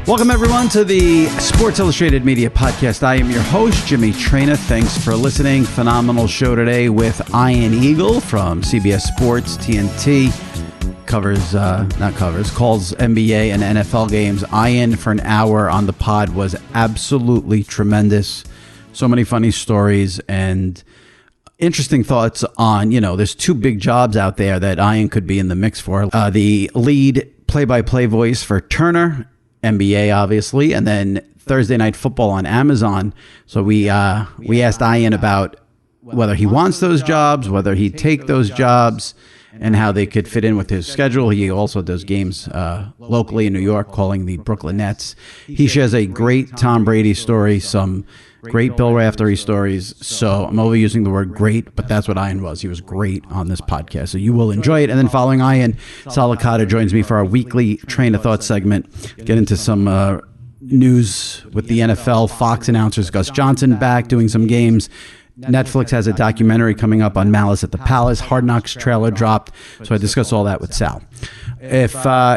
Welcome, everyone, to the Sports Illustrated Media Podcast. I am your host, Jimmy Traina. Thanks for listening. Phenomenal show today with Ian Eagle from CBS Sports, TNT. Calls NBA and NFL games. Ian, for an hour on the pod, was absolutely tremendous. So many funny stories and interesting thoughts on, there's two big jobs out there that Ian could be in the mix for. The lead play-by-play voice for Turner, NBA, obviously, and then Thursday Night Football on Amazon. So we asked Ian about whether he wants those jobs, whether he'd take those jobs, and how they could fit in with his schedule. He also does games locally in New York, calling the Brooklyn Nets. He shares a great Tom Brady story, some great Bill Raftery stories. So I'm overusing the word great, but that's what Ian was. He was great on this podcast. So you will enjoy it. And then following Ian, Sal Licata joins me for our weekly Traina Thoughts segment. Get into some news with the NFL. Fox announcers Gus Johnson back doing some games. Netflix has a documentary coming up on Malice at the Palace. Hard Knocks trailer dropped. So I discuss all that with Sal. If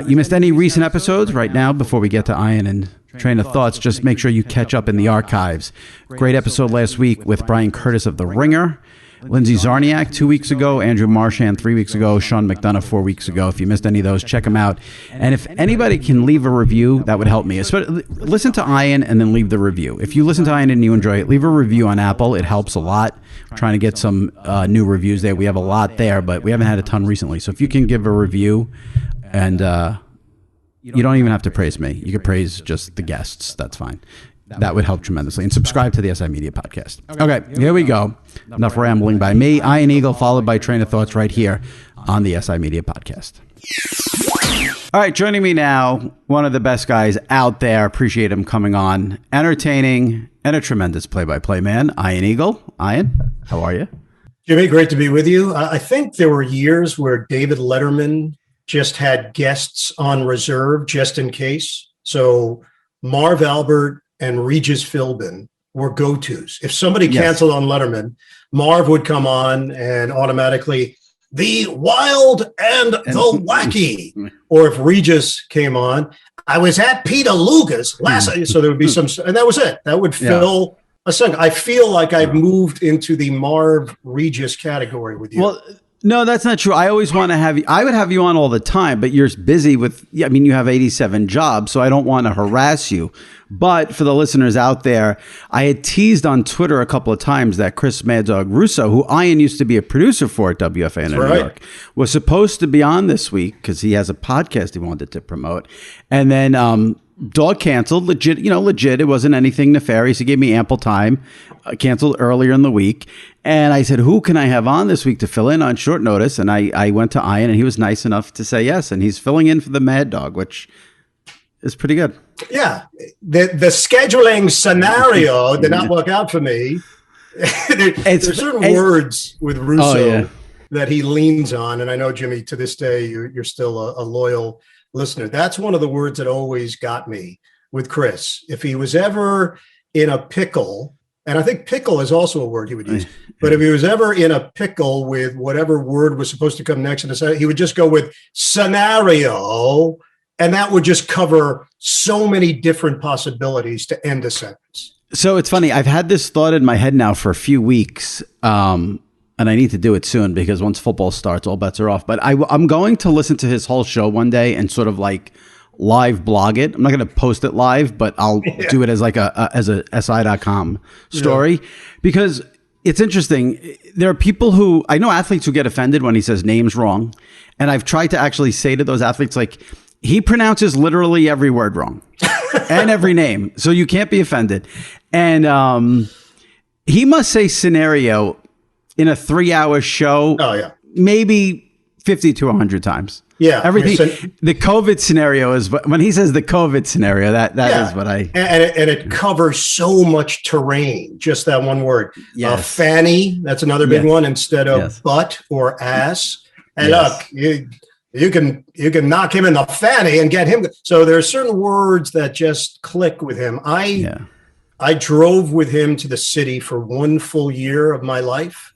you missed any recent episodes right now, before we get to Ian and Traina Thoughts, just make sure you catch up in the archives. Great episode last week with Brian Curtis of The Ringer, Lindsay Zarniak 2 weeks ago, Andrew Marchand 3 weeks ago, Sean McDonough 4 weeks ago. If you missed any of those, check them out. And if anybody can leave a review, that would help me. Listen to Ian and then leave the review. If you listen to Ian and you enjoy it, leave a review on Apple. It helps a lot. We're trying to get some new reviews there. We have a lot there, but we haven't had a ton recently. So if you can give a review, and you don't even have to praise me. You could praise just the guests. That's fine. That would help tremendously. And subscribe to the SI Media Podcast. Okay, here we go. Enough rambling by me. Ian Eagle, followed by Traina Thoughts right here on the SI Media Podcast. All right, joining me now, one of the best guys out there. Appreciate him coming on. Entertaining and a tremendous play-by-play man, Ian Eagle. Ian, how are you? Jimmy, great to be with you. I think there were years where David Letterman just had guests on reserve just in case. So Marv Albert and Regis Philbin were go-tos. If somebody canceled on Letterman, Marv would come on and automatically, the wild and the wacky. Or if Regis came on, I was at Peter Luger's last night. So there would be some, and that was it. That would fill a second. I feel like I've moved into the Marv Regis category with you. Well, no, that's not true. I always want to have you. I would have you on all the time, but you're busy with, you have 87 jobs, so I don't want to harass you. But for the listeners out there, I had teased on Twitter a couple of times that Chris Mad Dog Russo, who Ian used to be a producer for at WFAN in New York, was supposed to be on this week because he has a podcast he wanted to promote. And then Dog canceled, legit. It wasn't anything nefarious. He gave me ample time, canceled earlier in the week. And I said, who can I have on this week to fill in on short notice? And I went to Ian, and he was nice enough to say yes. And he's filling in for the Mad Dog, which is pretty good. Yeah. The scheduling scenario did not work out for me. There's certain words with Russo that he leans on. And I know, Jimmy, to this day, you're still a loyal listener. That's one of the words that always got me with Chris. If he was ever in a pickle, and I think pickle is also a word he would use, but if he was ever in a pickle with whatever word was supposed to come next, he would just go with scenario, and that would just cover so many different possibilities to end a sentence. So it's funny. I've had this thought in my head now for a few weeks, and I need to do it soon because once football starts, all bets are off. But I'm going to listen to his whole show one day and sort of like live blog it. I'm not going to post it live, but I'll do it as like as a SI.com story because it's interesting. There are people who, I know athletes who get offended when he says names wrong. And I've tried to actually say to those athletes, like, he pronounces literally every word wrong and every name. So you can't be offended. And he must say scenario in a 3-hour show. Oh, yeah. Maybe 50 to 100 times. Yeah. Everything. The COVID scenario is when he says the COVID scenario, that is what I. And it covers so much terrain, just that one word. Yes. Fanny, that's another big one instead of butt or ass. And look, you can knock him in the fanny and get him. So there are certain words that just click with him. I drove with him to the city for 1 full year of my life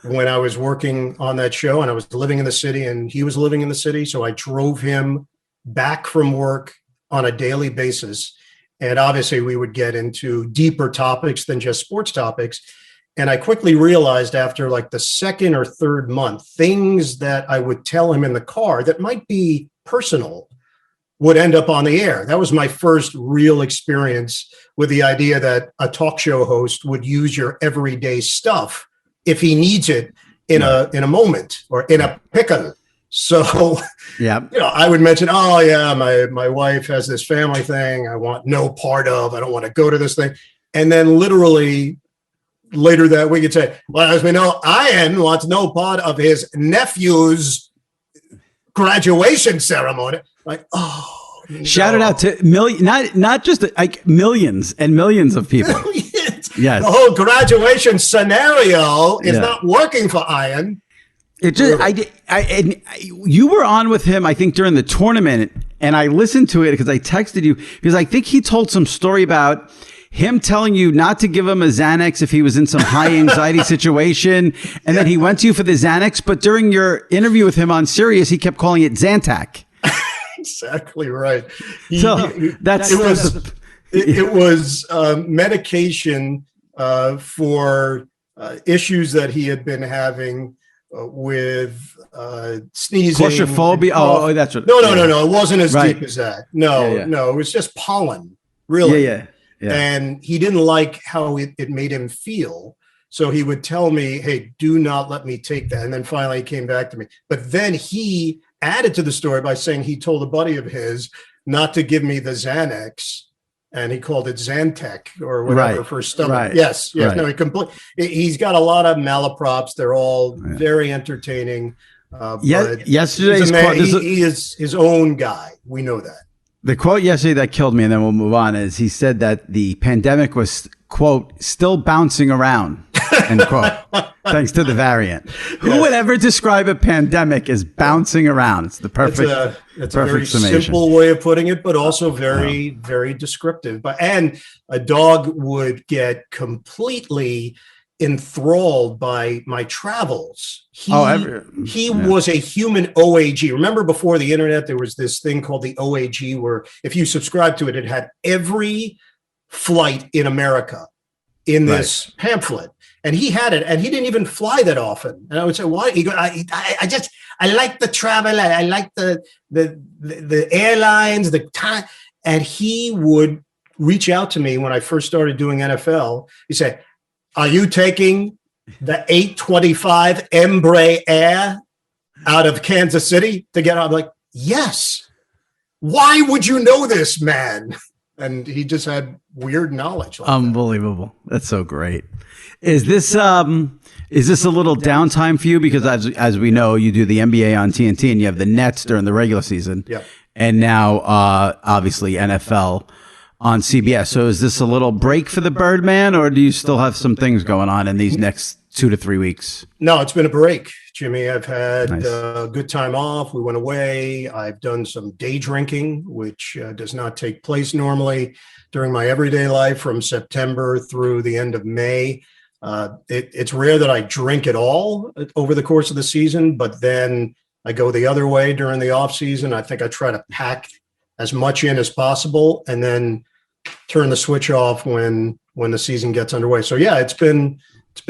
when I was working on that show, and I was living in the city and he was living in the city. So I drove him back from work on a daily basis. And obviously we would get into deeper topics than just sports topics. And I quickly realized after like the second or third month, things that I would tell him in the car that might be personal would end up on the air. That was my first real experience with the idea that a talk show host would use your everyday stuff if he needs it in a moment or in a pickle. So, I would mention, my wife has this family thing I want no part of. I don't want to go to this thing. And then literally later that week, he'd say, well, as we know, Ian wants no part of his nephew's graduation ceremony. Like, shout it out to not just like millions and millions of people. Yes. The whole graduation scenario is not working for Ian. It just, you were on with him, I think, during the tournament, and I listened to it because I texted you because I think he told some story about him telling you not to give him a Xanax if he was in some high anxiety situation, and then he went to you for the Xanax. But during your interview with him on Sirius, he kept calling it Zantac. Exactly right. It was medication for issues that he had been having with sneezing, claustrophobia. Oh, that's what. No. It wasn't as deep as that. No, it was just pollen. Really. Yeah. And he didn't like how it made him feel. So he would tell me, hey, do not let me take that. And then finally he came back to me. But then he added to the story by saying he told a buddy of his not to give me the Xanax. And he called it Zantac or whatever for stomach. Right. Yes. Right. No, he's got a lot of malaprops. They're all very entertaining. Yesterday's quote, he is his own guy. We know that. The quote yesterday that killed me, and then we'll move on, is he said that the pandemic was, quote, still bouncing around, end quote, thanks to the variant. Who would ever describe a pandemic as bouncing around? It's the perfect That's a very simple way of putting it, but also very, very descriptive. And a dog would get completely enthralled by my travels. He was a human OAG. Remember before the internet, there was this thing called the OAG where if you subscribed to it, it had every flight in America in this pamphlet. And he had it, and he didn't even fly that often. And I would say, why? He goes, I like the travel. I like the airlines, the time. And he would reach out to me when I first started doing NFL. He said, are you taking the 825 Embraer out of Kansas City to get out? I'm like, yes. Why would you know this, man? And he just had weird knowledge. Like Unbelievable. That's so great. Is this a little downtime for you? Because as we know, you do the NBA on TNT and you have the Nets during the regular season. Yep. And now, obviously, NFL on CBS. So is this a little break for the Birdman, or do you still have some things going on in these next 2 to 3 weeks? No, it's been a break, Jimmy. I've had a good time off. We went away. I've done some day drinking, which does not take place normally during my everyday life from September through the end of May. It's rare that I drink at all over the course of the season, but then I go the other way during the off season. I think I try to pack as much in as possible and then turn the switch off when the season gets underway. So yeah, it's been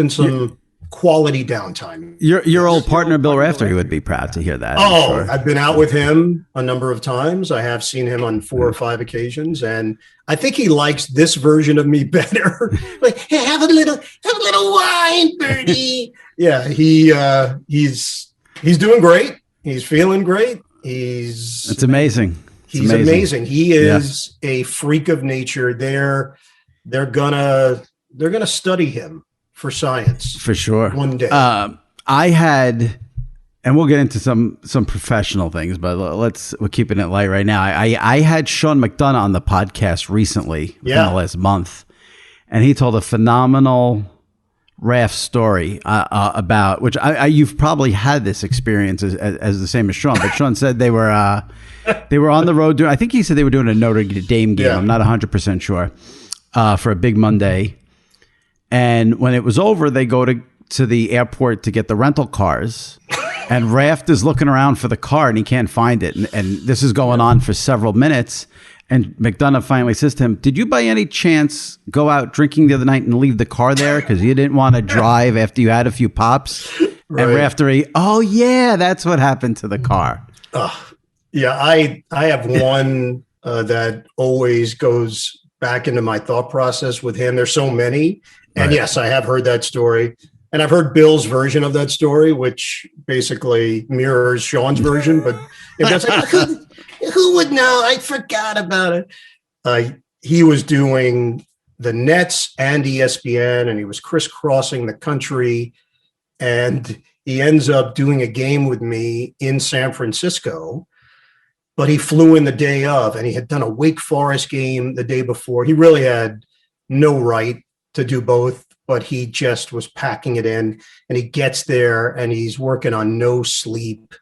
some quality downtime. Your old partner, Bill Rafter, he would be proud to hear that. Oh, I've been out with him a number of times. I have seen him on 4 or 5 occasions, and I think he likes this version of me better. Like, hey, have a little wine, Bertie. Yeah, he's doing great. He's feeling great. It's amazing. He's amazing. He is a freak of nature. They're gonna study him for science for sure one day. I had, and we'll get into some professional things, but we're keeping it light right now. I had Sean McDonough on the podcast recently in the last month, and he told a phenomenal Raf story about which you've probably had this experience as the same as Sean, but Sean said they were on the road doing, I think he said they were doing a Notre Dame game. I'm not 100% sure, for a big Monday. And when it was over, they go to the airport to get the rental cars. And Raft is looking around for the car and he can't find it. And this is going on for several minutes. And McDonough finally says to him, did you by any chance go out drinking the other night and leave the car there because you didn't want to drive after you had a few pops? Right. And Raftery, oh, yeah, that's what happened to the car. Yeah, I have one that always goes back into my thought process with him. There's so many. And right. Yes, I have heard that story. And I've heard Bill's version of that story, which basically mirrors Sean's version. But if that's like, who would know? I forgot about it. He was doing the Nets and ESPN, and he was crisscrossing the country. And he ends up doing a game with me in San Francisco. But he flew in the day of, and he had done a Wake Forest game the day before. He really had no right to do both, but he just was packing it in. And he gets there, and he's working on no sleep.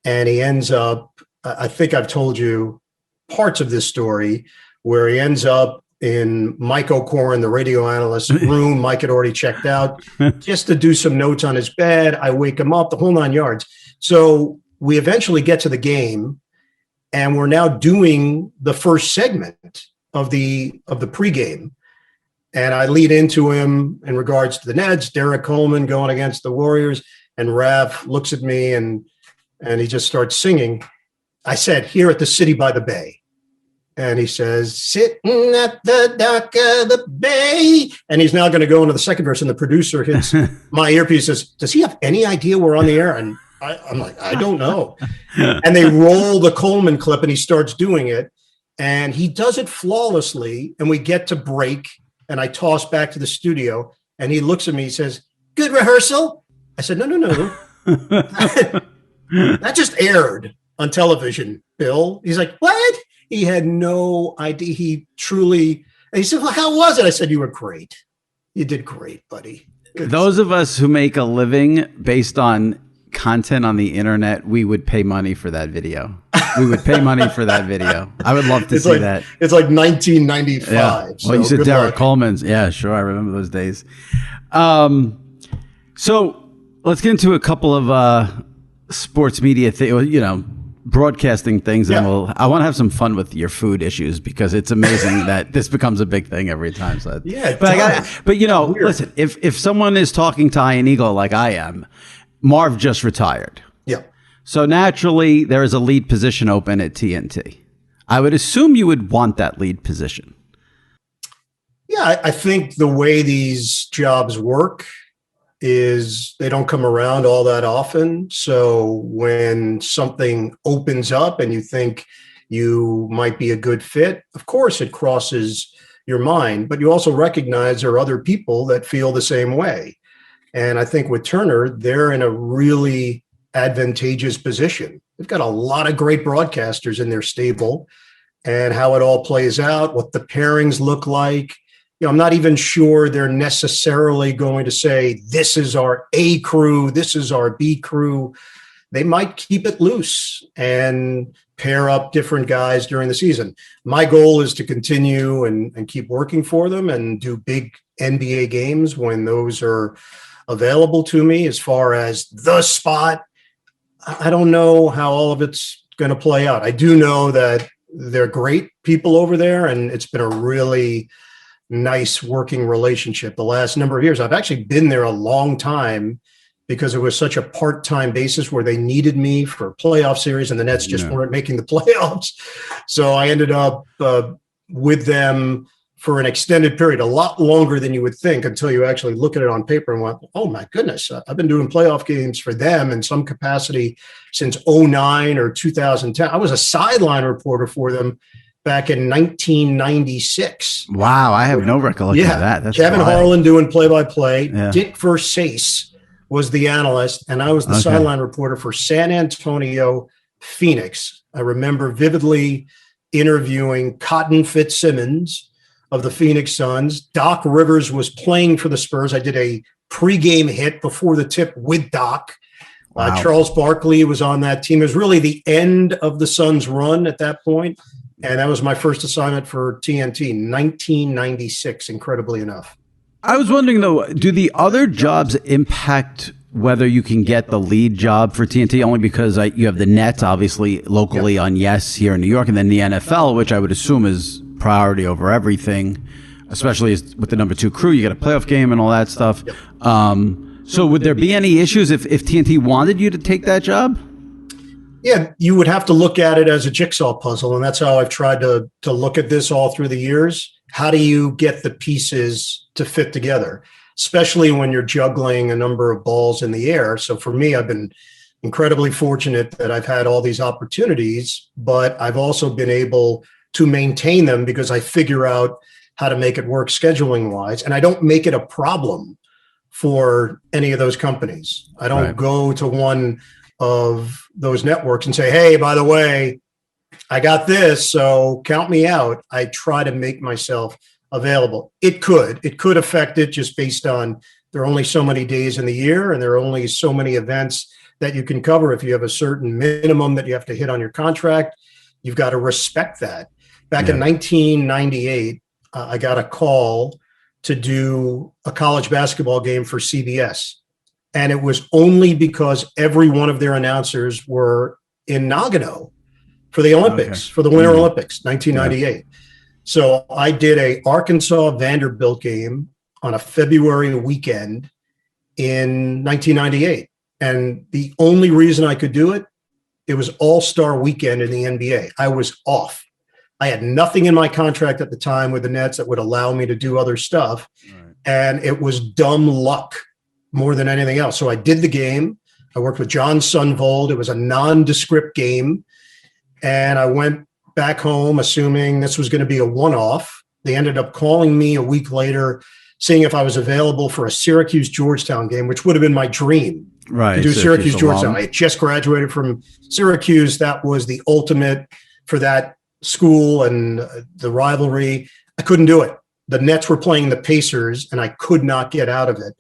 And he ends up, I think I've told you parts of this story, where he ends up in Mike O'Koren, the radio analyst's room. Mike had already checked out just to do some notes on his bed. I wake him up, the whole 9 yards. So we eventually get to the game. And we're now doing the first segment of the pregame. And I lead into him in regards to the Nets, Derek Coleman going against the Warriors. And Raph looks at me and he just starts singing. I said, here at the City by the Bay. And he says, sitting at the dock of the bay. And he's now going to go into the second verse. And the producer hits my earpiece, says, does he have any idea we're on the air? And I'm like, I don't know. And they roll the Coleman clip and he starts doing it. And he does it flawlessly. And we get to break. And I toss back to the studio. And he looks at me, he says, good rehearsal. I said, no. That just aired on television, Bill. He's like, what? He had no idea. He said, well, how was it? I said, you were great. You did great, buddy. Those of us who make a living based on content on the internet, we would pay money for that video. We would pay money for that video. I would love to see that. It's like 1995. Yeah. Well, so you said Derek Coleman's. Yeah, sure. I remember those days. So let's get into a couple of sports media broadcasting things. Yeah. And I want to have some fun with your food issues because it's amazing that this becomes a big thing every time. So yeah, but listen, if someone is talking to Iron Eagle like I am, Marv just retired. Yeah. So naturally, there is a lead position open at TNT. I would assume you would want that lead position. Yeah, I think the way these jobs work is they don't come around all that often. So when something opens up and you think you might be a good fit, of course it crosses your mind, but you also recognize there are other people that feel the same way. And I think with Turner, they're in a really advantageous position. They've got a lot of great broadcasters in their stable, and how it all plays out, what the pairings look like. I'm not even sure they're necessarily going to say, this is our A crew, this is our B crew. They might keep it loose and pair up different guys during the season. My goal is to continue and keep working for them and do big NBA games when those are available to me. As far as the spot, I don't know how all of it's going to play out. I do know that they're great people over there, and it's been a really nice working relationship the last number of years. I've actually been there a long time because it was such a part-time basis where they needed me for a playoff series and the Nets just weren't making the playoffs. So I ended up with them for an extended period, a lot longer than you would think until you actually look at it on paper and went, oh my goodness, I've been doing playoff games for them in some capacity since 2009 or 2010. I was a sideline reporter for them back in 1996. Wow, I have no recollection of that. That's Kevin wild. Harlan doing play-by-play. Yeah. Dick Versace was the analyst, and I was the sideline reporter for San Antonio, Phoenix. I remember vividly interviewing Cotton Fitzsimmons of the Phoenix Suns. Doc Rivers was playing for the Spurs. I did a pregame hit before the tip with Doc. Wow. Charles Barkley was on that team. It was really the end of the Suns' run at that point. And that was my first assignment for TNT, 1996, incredibly enough. I was wondering, though, do the other jobs impact whether you can get the lead job for TNT, only because you have the Nets, obviously, locally on Yes here in New York, and then the NFL, which I would assume is priority over everything, especially with the number 2 crew. You get a playoff game and all that stuff. So would there be any issues if TNT wanted you to take that job? Yeah, you would have to look at it as a jigsaw puzzle, and that's how I've tried to look at this all through the years. How do you get the pieces to fit together, especially when you're juggling a number of balls in the air? So for me, I've been incredibly fortunate that I've had all these opportunities, but I've also been able to maintain them because I figure out how to make it work scheduling wise. And I don't make it a problem for any of those companies. I don't go to one of those networks and say, hey, by the way, I got this, so count me out. I try to make myself available. It could affect it just based on there are only so many days in the year and there are only so many events that you can cover. If you have a certain minimum that you have to hit on your contract, you've got to respect that. Back in 1998, I got a call to do a college basketball game for CBS. And it was only because every one of their announcers were in Nagano for the Olympics, for the Winter Olympics, 1998. Yeah. So I did a Arkansas Vanderbilt game on a February weekend in 1998. And the only reason I could do it, it was All-Star weekend in the NBA. I was off. I had nothing in my contract at the time with the Nets that would allow me to do other stuff. Right. And it was dumb luck more than anything else. So I did the game. I worked with John Sunvold. It was a nondescript game. And I went back home assuming this was going to be a one-off. They ended up calling me a week later, seeing if I was available for a Syracuse-Georgetown game, which would have been my dream. Right. To do Syracuse-Georgetown. I had just graduated from Syracuse. That was the ultimate for that school and the rivalry. I couldn't do it. The Nets were playing the Pacers and I could not get out of it.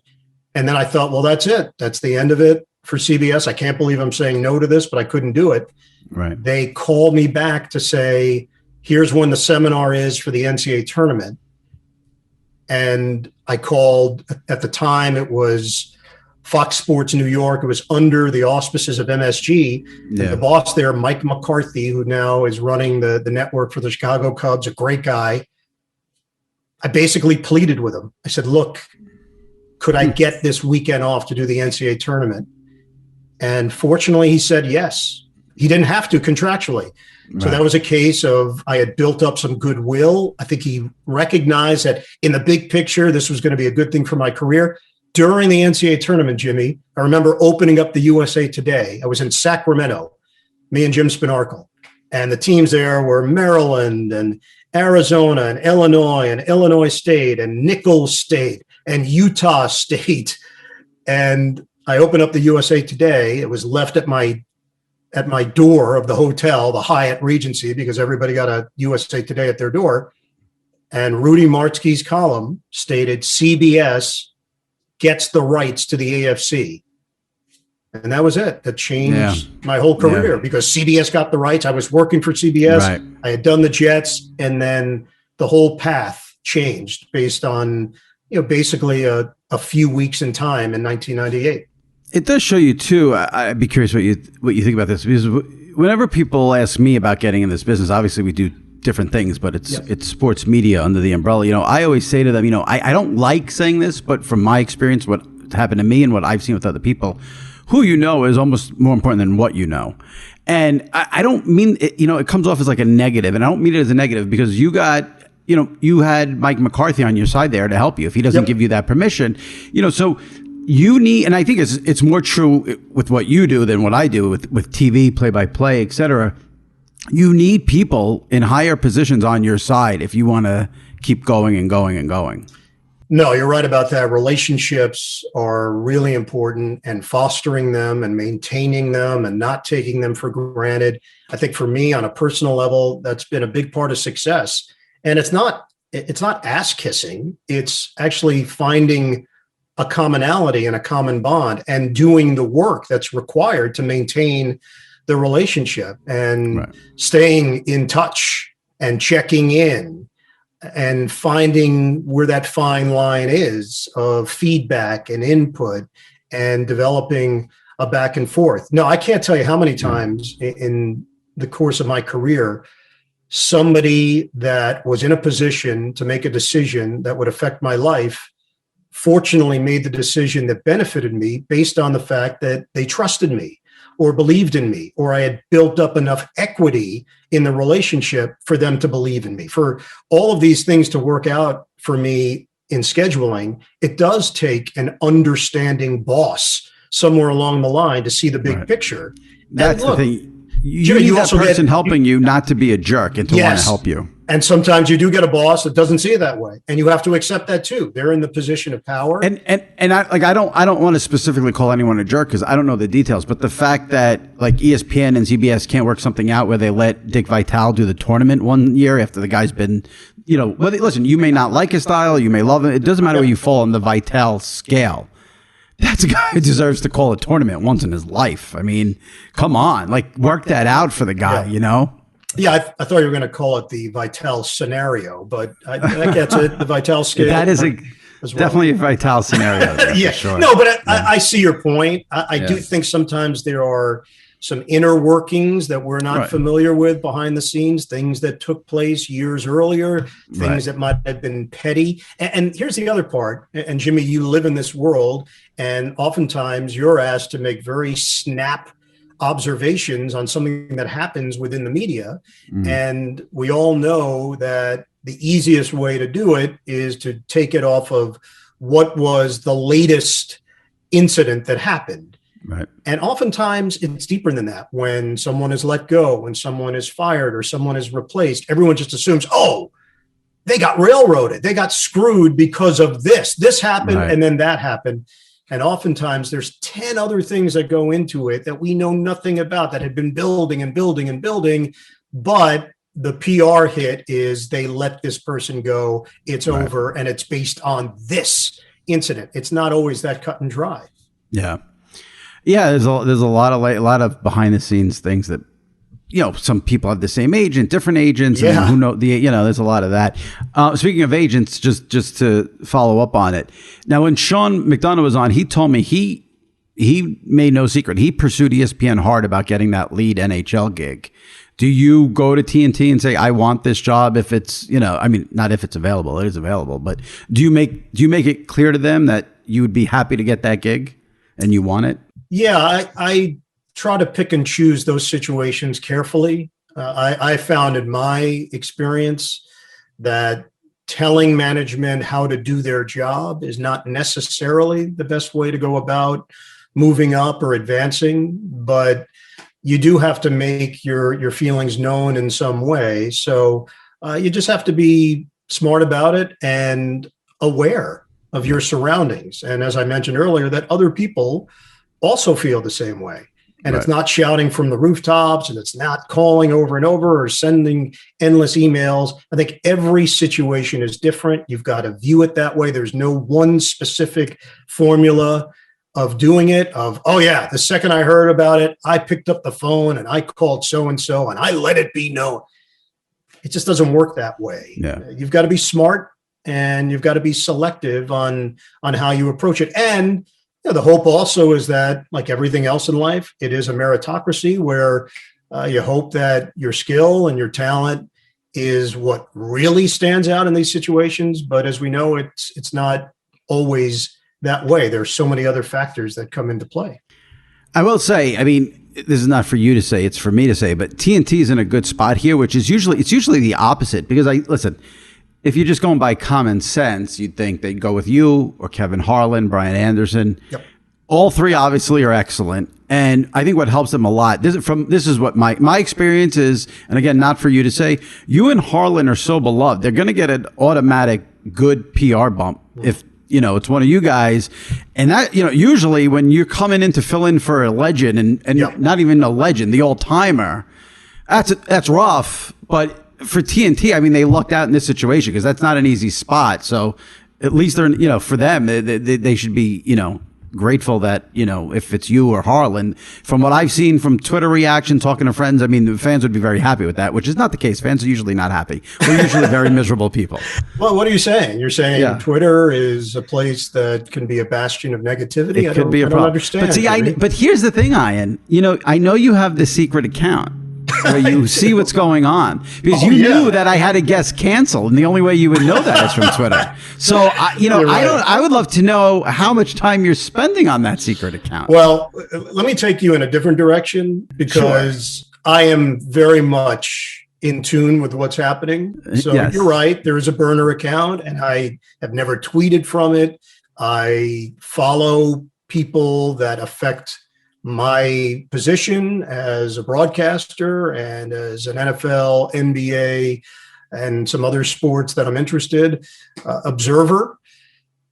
And then I thought, well, that's it. That's the end of it for CBS. I can't believe I'm saying no to this, but I couldn't do it. Right. They called me back to say, here's when the seminar is for the NCAA tournament. And I called, at the time it was Fox Sports New York. It was under the auspices of MSG. Yeah. The boss there, Mike McCarthy, who now is running the network for the Chicago Cubs, a great guy. I basically pleaded with him. I said, look, could I get this weekend off to do the NCAA tournament? And fortunately, he said yes. He didn't have to contractually. Right. So that was a case of I had built up some goodwill. I think he recognized that in the big picture, this was going to be a good thing for my career. During the NCAA tournament, Jimmy, I remember opening up the USA Today. I was in Sacramento, me and Jim Spinarkle. And the teams there were Maryland and Arizona and Illinois State and Nicholls State and Utah State. And I opened up the USA Today. It was left at my door of the hotel, the Hyatt Regency, because everybody got a USA Today at their door. And Rudy Martzke's column stated CBS gets the rights to the AFC. And that was it. That changed my whole career because CBS got the rights. I was working for CBS. Right. I had done the Jets, and then the whole path changed based on, basically a few weeks in time in 1998. It does show you too. I'd be curious what you think about this, because whenever people ask me about getting in this business, obviously we do different things, but it's sports media under the umbrella. I always say to them, I don't like saying this, but from my experience, what happened to me and what I've seen with other people, who is almost more important than what you know. And I don't mean it, it comes off as like a negative, and I don't mean it as a negative because you had Mike McCarthy on your side there to help you. If he doesn't give you that permission, so you need, and I think it's more true with what you do than what I do with TV, play-by-play, et cetera. You need people in higher positions on your side if you want to keep going and going and going. No, you're right about that. Relationships are really important, and fostering them and maintaining them and not taking them for granted. I think for me on a personal level, that's been a big part of success. And it's not ass kissing. It's actually finding a commonality and a common bond and doing the work that's required to maintain the relationship and staying in touch and checking in and finding where that fine line is of feedback and input and developing a back and forth. No, I can't tell you how many times in the course of my career, somebody that was in a position to make a decision that would affect my life fortunately made the decision that benefited me based on the fact that they trusted me or believed in me, or I had built up enough equity in the relationship for them to believe in me. For all of these things to work out for me in scheduling, it does take an understanding boss somewhere along the line to see the big picture. That's the thing. You need that person helping you not to be a jerk and to want to help you. And sometimes you do get a boss that doesn't see it that way, and you have to accept that too. They're in the position of power. And I don't want to specifically call anyone a jerk because I don't know the details, but the fact that like ESPN and CBS can't work something out where they let Dick Vitale do the tournament one year after the guy's been, listen, you may not like his style, you may love him. It doesn't matter where you fall on the Vitale scale. That's a guy who deserves to call a tournament once in his life. I mean, come on, like work that out for the guy, Yeah, I thought you were going to call it the Vitale scenario, but that gets it. The Vitale scale. That is definitely a Vitale scenario. Yeah, sure. No, but I see your point. I do think sometimes there are some inner workings that we're not familiar with behind the scenes, things that took place years earlier, things that might have been petty. And here's the other part. And Jimmy, you live in this world, and oftentimes you're asked to make very snap observations on something that happens within the media. And we all know that the easiest way to do it is to take it off of what was the latest incident that happened. Right. And oftentimes it's deeper than that. When someone is let go, when someone is fired or someone is replaced, everyone just assumes, oh, they got railroaded. They got screwed because of this. This happened and then that happened. And oftentimes there's 10 other things that go into it that we know nothing about, that had been building and building and building. But the PR hit is they let this person go. It's over. And it's based on this incident. It's not always that cut and dry. Yeah. Yeah, there's a lot of behind the scenes things that, some people have the same agent, different agents, and who know there's a lot of that. Speaking of agents, just to follow up on it. Now, when Sean McDonough was on, he told me he made no secret. He pursued ESPN hard about getting that lead NHL gig. Do you go to TNT and say, I want this job if it's, not if it's available, it is available, but do you make it clear to them that you would be happy to get that gig and you want it? Yeah, I try to pick and choose those situations carefully. I found in my experience that telling management how to do their job is not necessarily the best way to go about moving up or advancing, but you do have to make your feelings known in some way. So you just have to be smart about it and aware of your surroundings. And as I mentioned earlier, that other people also feel the same way. And it's not shouting from the rooftops, and it's not calling over and over or sending endless emails. I think every situation is different. You've got to view it that way. There's no one specific formula of doing it, the second I heard about it, I picked up the phone and I called so-and-so and I let it be known. It just doesn't work that way. Yeah. You've got to be smart and you've got to be selective on how you approach it. And the hope also is that, like everything else in life, it is a meritocracy where you hope that your skill and your talent is what really stands out in these situations. But as we know, it's not always that way. There's so many other factors that come into play. I will say, this is not for you to say, it's for me to say, but TNT is in a good spot here, which is usually the opposite, because listen, if you're just going by common sense, you'd think they'd go with you or Kevin Harlan, Brian Anderson. Yep. All three obviously are excellent. And I think what helps them a lot, this is what my experience is, and again, not for you to say, you and Harlan are so beloved. They're going to get an automatic good PR bump if, it's one of you guys. And that, usually when you're coming in to fill in for a legend and not even a legend, the old timer, that's rough. But for TNT, they lucked out in this situation because that's not an easy spot. So at least they're, for them, they should be, grateful that, if it's you or Harlan, from what I've seen from Twitter reaction, talking to friends, I mean, the fans would be very happy with that, which is not the case. Fans are usually not happy. We're usually very miserable people. Well, what are you saying? You're saying Twitter is a place that can be a bastion of negativity? It could be a problem. I don't understand. But see, but here's the thing, Ian. I know you have the secret account where you see what's going on, because you knew that I had to guess cancel, and the only way you would know that is from Twitter. So I would love to know how much time you're spending on that secret account. Well, let me take you in a different direction, because I am very much in tune with what's happening. So you're right, there is a burner account, and I have never tweeted from it. I follow people that affect my position as a broadcaster and as an NFL, NBA, and some other sports that I'm interested, observer.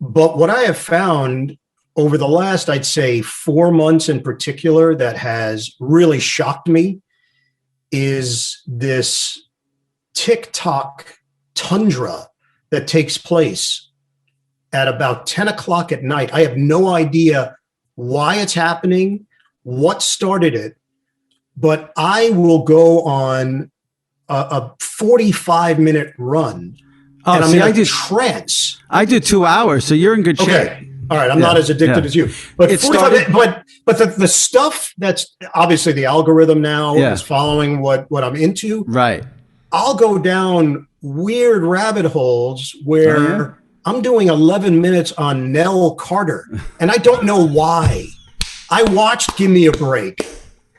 But what I have found over the last, I'd say 4 months in particular, that has really shocked me is this TikTok tundra that takes place at about 10 o'clock at night. I have no idea why it's happening, what started it, but I will go on a 45-minute run, and I'm in a trance. I do 2 hours, so you're in good shape. Okay. All right, I'm not as addicted as you. But the stuff that's obviously the algorithm now is following what I'm into. Right. I'll go down weird rabbit holes where I'm doing 11 minutes on Nell Carter, and I don't know why. I watched Give Me a Break,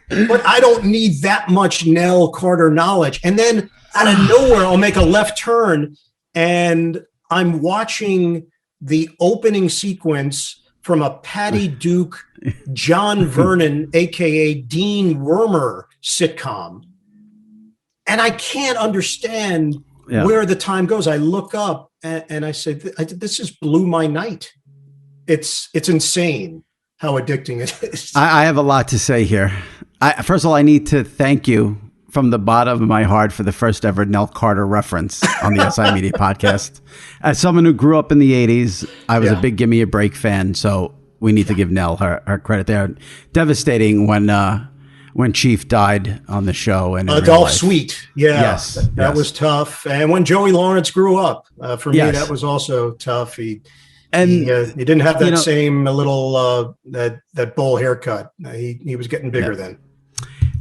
but I don't need that much Nell Carter knowledge. And then out of nowhere, I'll make a left turn, and I'm watching the opening sequence from a Patty Duke, John Vernon, a.k.a. Dean Wormer sitcom. And I can't understand where the time goes. I look up and I say, this just blew my night. It's insane how addicting it is. I have a lot to say here. First of all, I need to thank you from the bottom of my heart for the first ever Nell Carter reference on the SI Media podcast. As someone who grew up in the 80s, I was a big Give Me a Break fan, so we need to give Nell her credit there. Devastating when Chief died on the show. And Adolph Sweet. That was tough. And when Joey Lawrence grew up, for me, that was also tough. He didn't have that same little that bowl haircut. He was getting bigger then.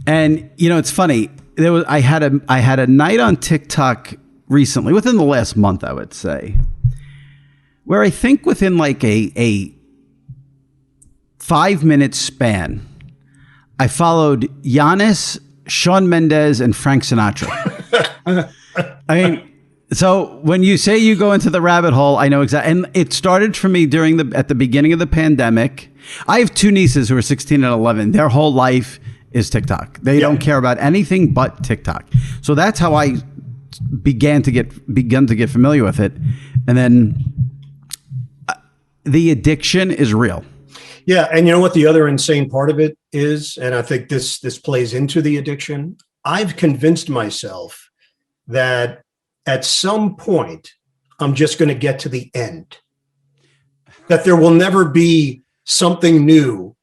And it's funny. I had a night on TikTok recently, within the last month, I would say, where I think within like a 5-minute span, I followed Giannis, Shawn Mendes, and Frank Sinatra. I mean, so when you say you go into the rabbit hole, I know exactly. And it started for me at the beginning of the pandemic. I have 2 nieces who are 16 and 11. Their whole life is TikTok. They don't care about anything but TikTok. So that's how I begun to get familiar with it. And then the addiction is real. Yeah, and you know what the other insane part of it is, and I think this plays into the addiction. I've convinced myself that at some point I'm just going to get to the end. That there will never be something new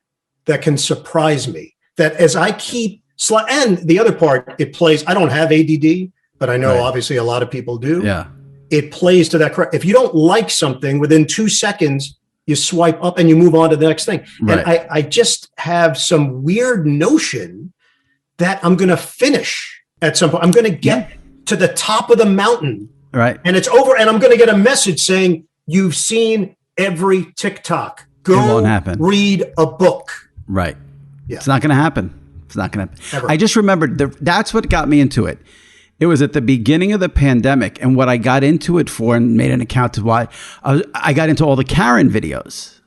that can surprise me. That as I keep and the other part, it plays. I don't have ADD, but I know obviously a lot of people do. Yeah, it plays to that. If you don't like something, within 2 seconds you swipe up and you move on to the next thing. Right. And I just have some weird notion that I'm going to finish at some point. I'm going to get to the top of the mountain, right? And it's over. And I'm going to get a message saying, "You've seen every TikTok. Go read a book." Right. Yeah. It's not going to happen. It's not going to happen. Ever. I just remembered that's what got me into it. It was at the beginning of the pandemic, and what I got into it for and made an account to why I got into all the Karen videos.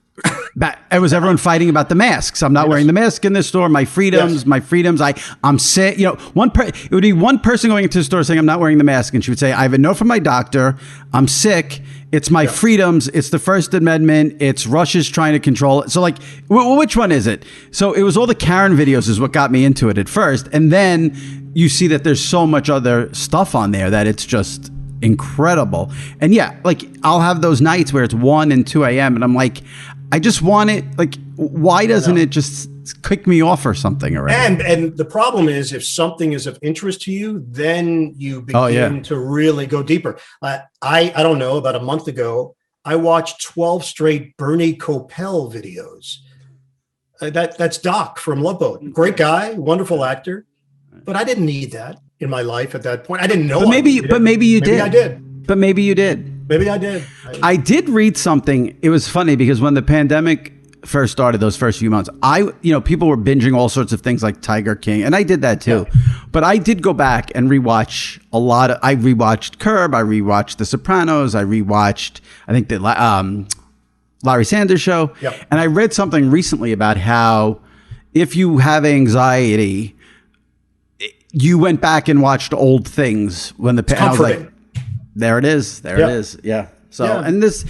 It was everyone fighting about the masks. I'm not wearing the mask in this store. My freedoms. I'm sick. It would be one person going into the store saying, "I'm not wearing the mask," and she would say, "I have a note from my doctor. I'm sick. It's my freedoms. It's the First Amendment. It's Russia's trying to control it." So like, which one is it? So it was all the Karen videos is what got me into it at first. And then you see that there's so much other stuff on there that it's just incredible. And like I'll have those nights where it's 1 and 2 a.m. and I'm like, I just want it. Like, why doesn't it just kick me off or something already? And the problem is, if something is of interest to you, then you begin to really go deeper. I don't know, about a month ago, I watched 12 straight Bernie Kopell videos. That's Doc from Love Boat. Great guy, wonderful actor. But I didn't need that in my life at that point. I didn't know. But maybe you did. Maybe I did. But maybe you did. Maybe I did. I did read something. It was funny because when the pandemic first started, those first few months, people were binging all sorts of things like Tiger King, and I did that too. Yeah. But I did go back and rewatch a lot of. I rewatched Curb. I rewatched The Sopranos. I rewatched, I think, the Larry Sanders Show. Yep. And I read something recently about how if you have anxiety, you went back and watched old things when the I was like, there it is. There it is. Yeah. So, and that's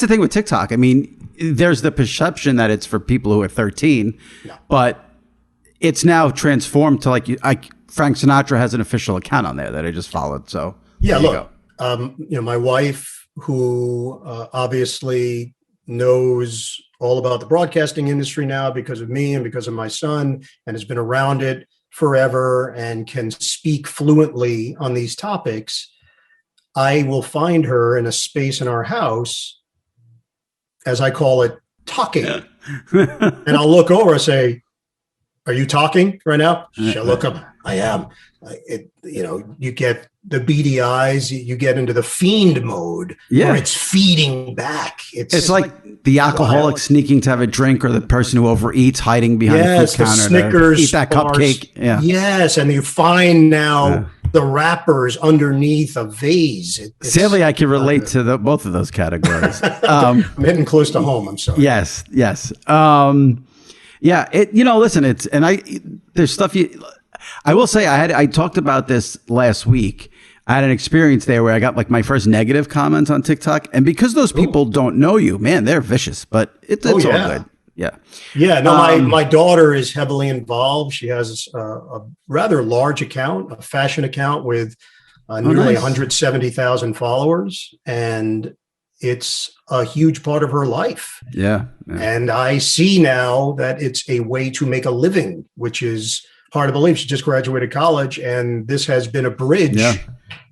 the thing with TikTok. I mean, there's the perception that it's for people who are 13, but it's now transformed to Frank Sinatra has an official account on there that I just followed. So look, my wife, who obviously knows all about the broadcasting industry now because of me and because of my son, and has been around it forever and can speak fluently on these topics, I will find her in a space in our house, as I call it, talking. And I'll look over and say, "Are you talking right now?" She'll look up. I am. You get the beady eyes. You get into the fiend mode where it's feeding back. It's like the alcoholic sneaking to have a drink, or the person who overeats hiding behind the food counter Snickers to eat that cupcake. Yeah. Yes, and you find now the wrappers underneath a vase. Sadly, I can relate to both of those categories. I'm hitting close to home. I'm sorry. Yes. Listen, there's stuff I will say I talked about this last week. I had an experience there where I got my first negative comments on TikTok. And because those people don't know you, man, they're vicious, but it's all good. Yeah. Yeah. No, my daughter is heavily involved. She has a rather large account, a fashion account with nearly 170,000 followers. And it's a huge part of her life. Yeah. And I see now that it's a way to make a living, which is hard to believe. She just graduated college, and this has been a bridge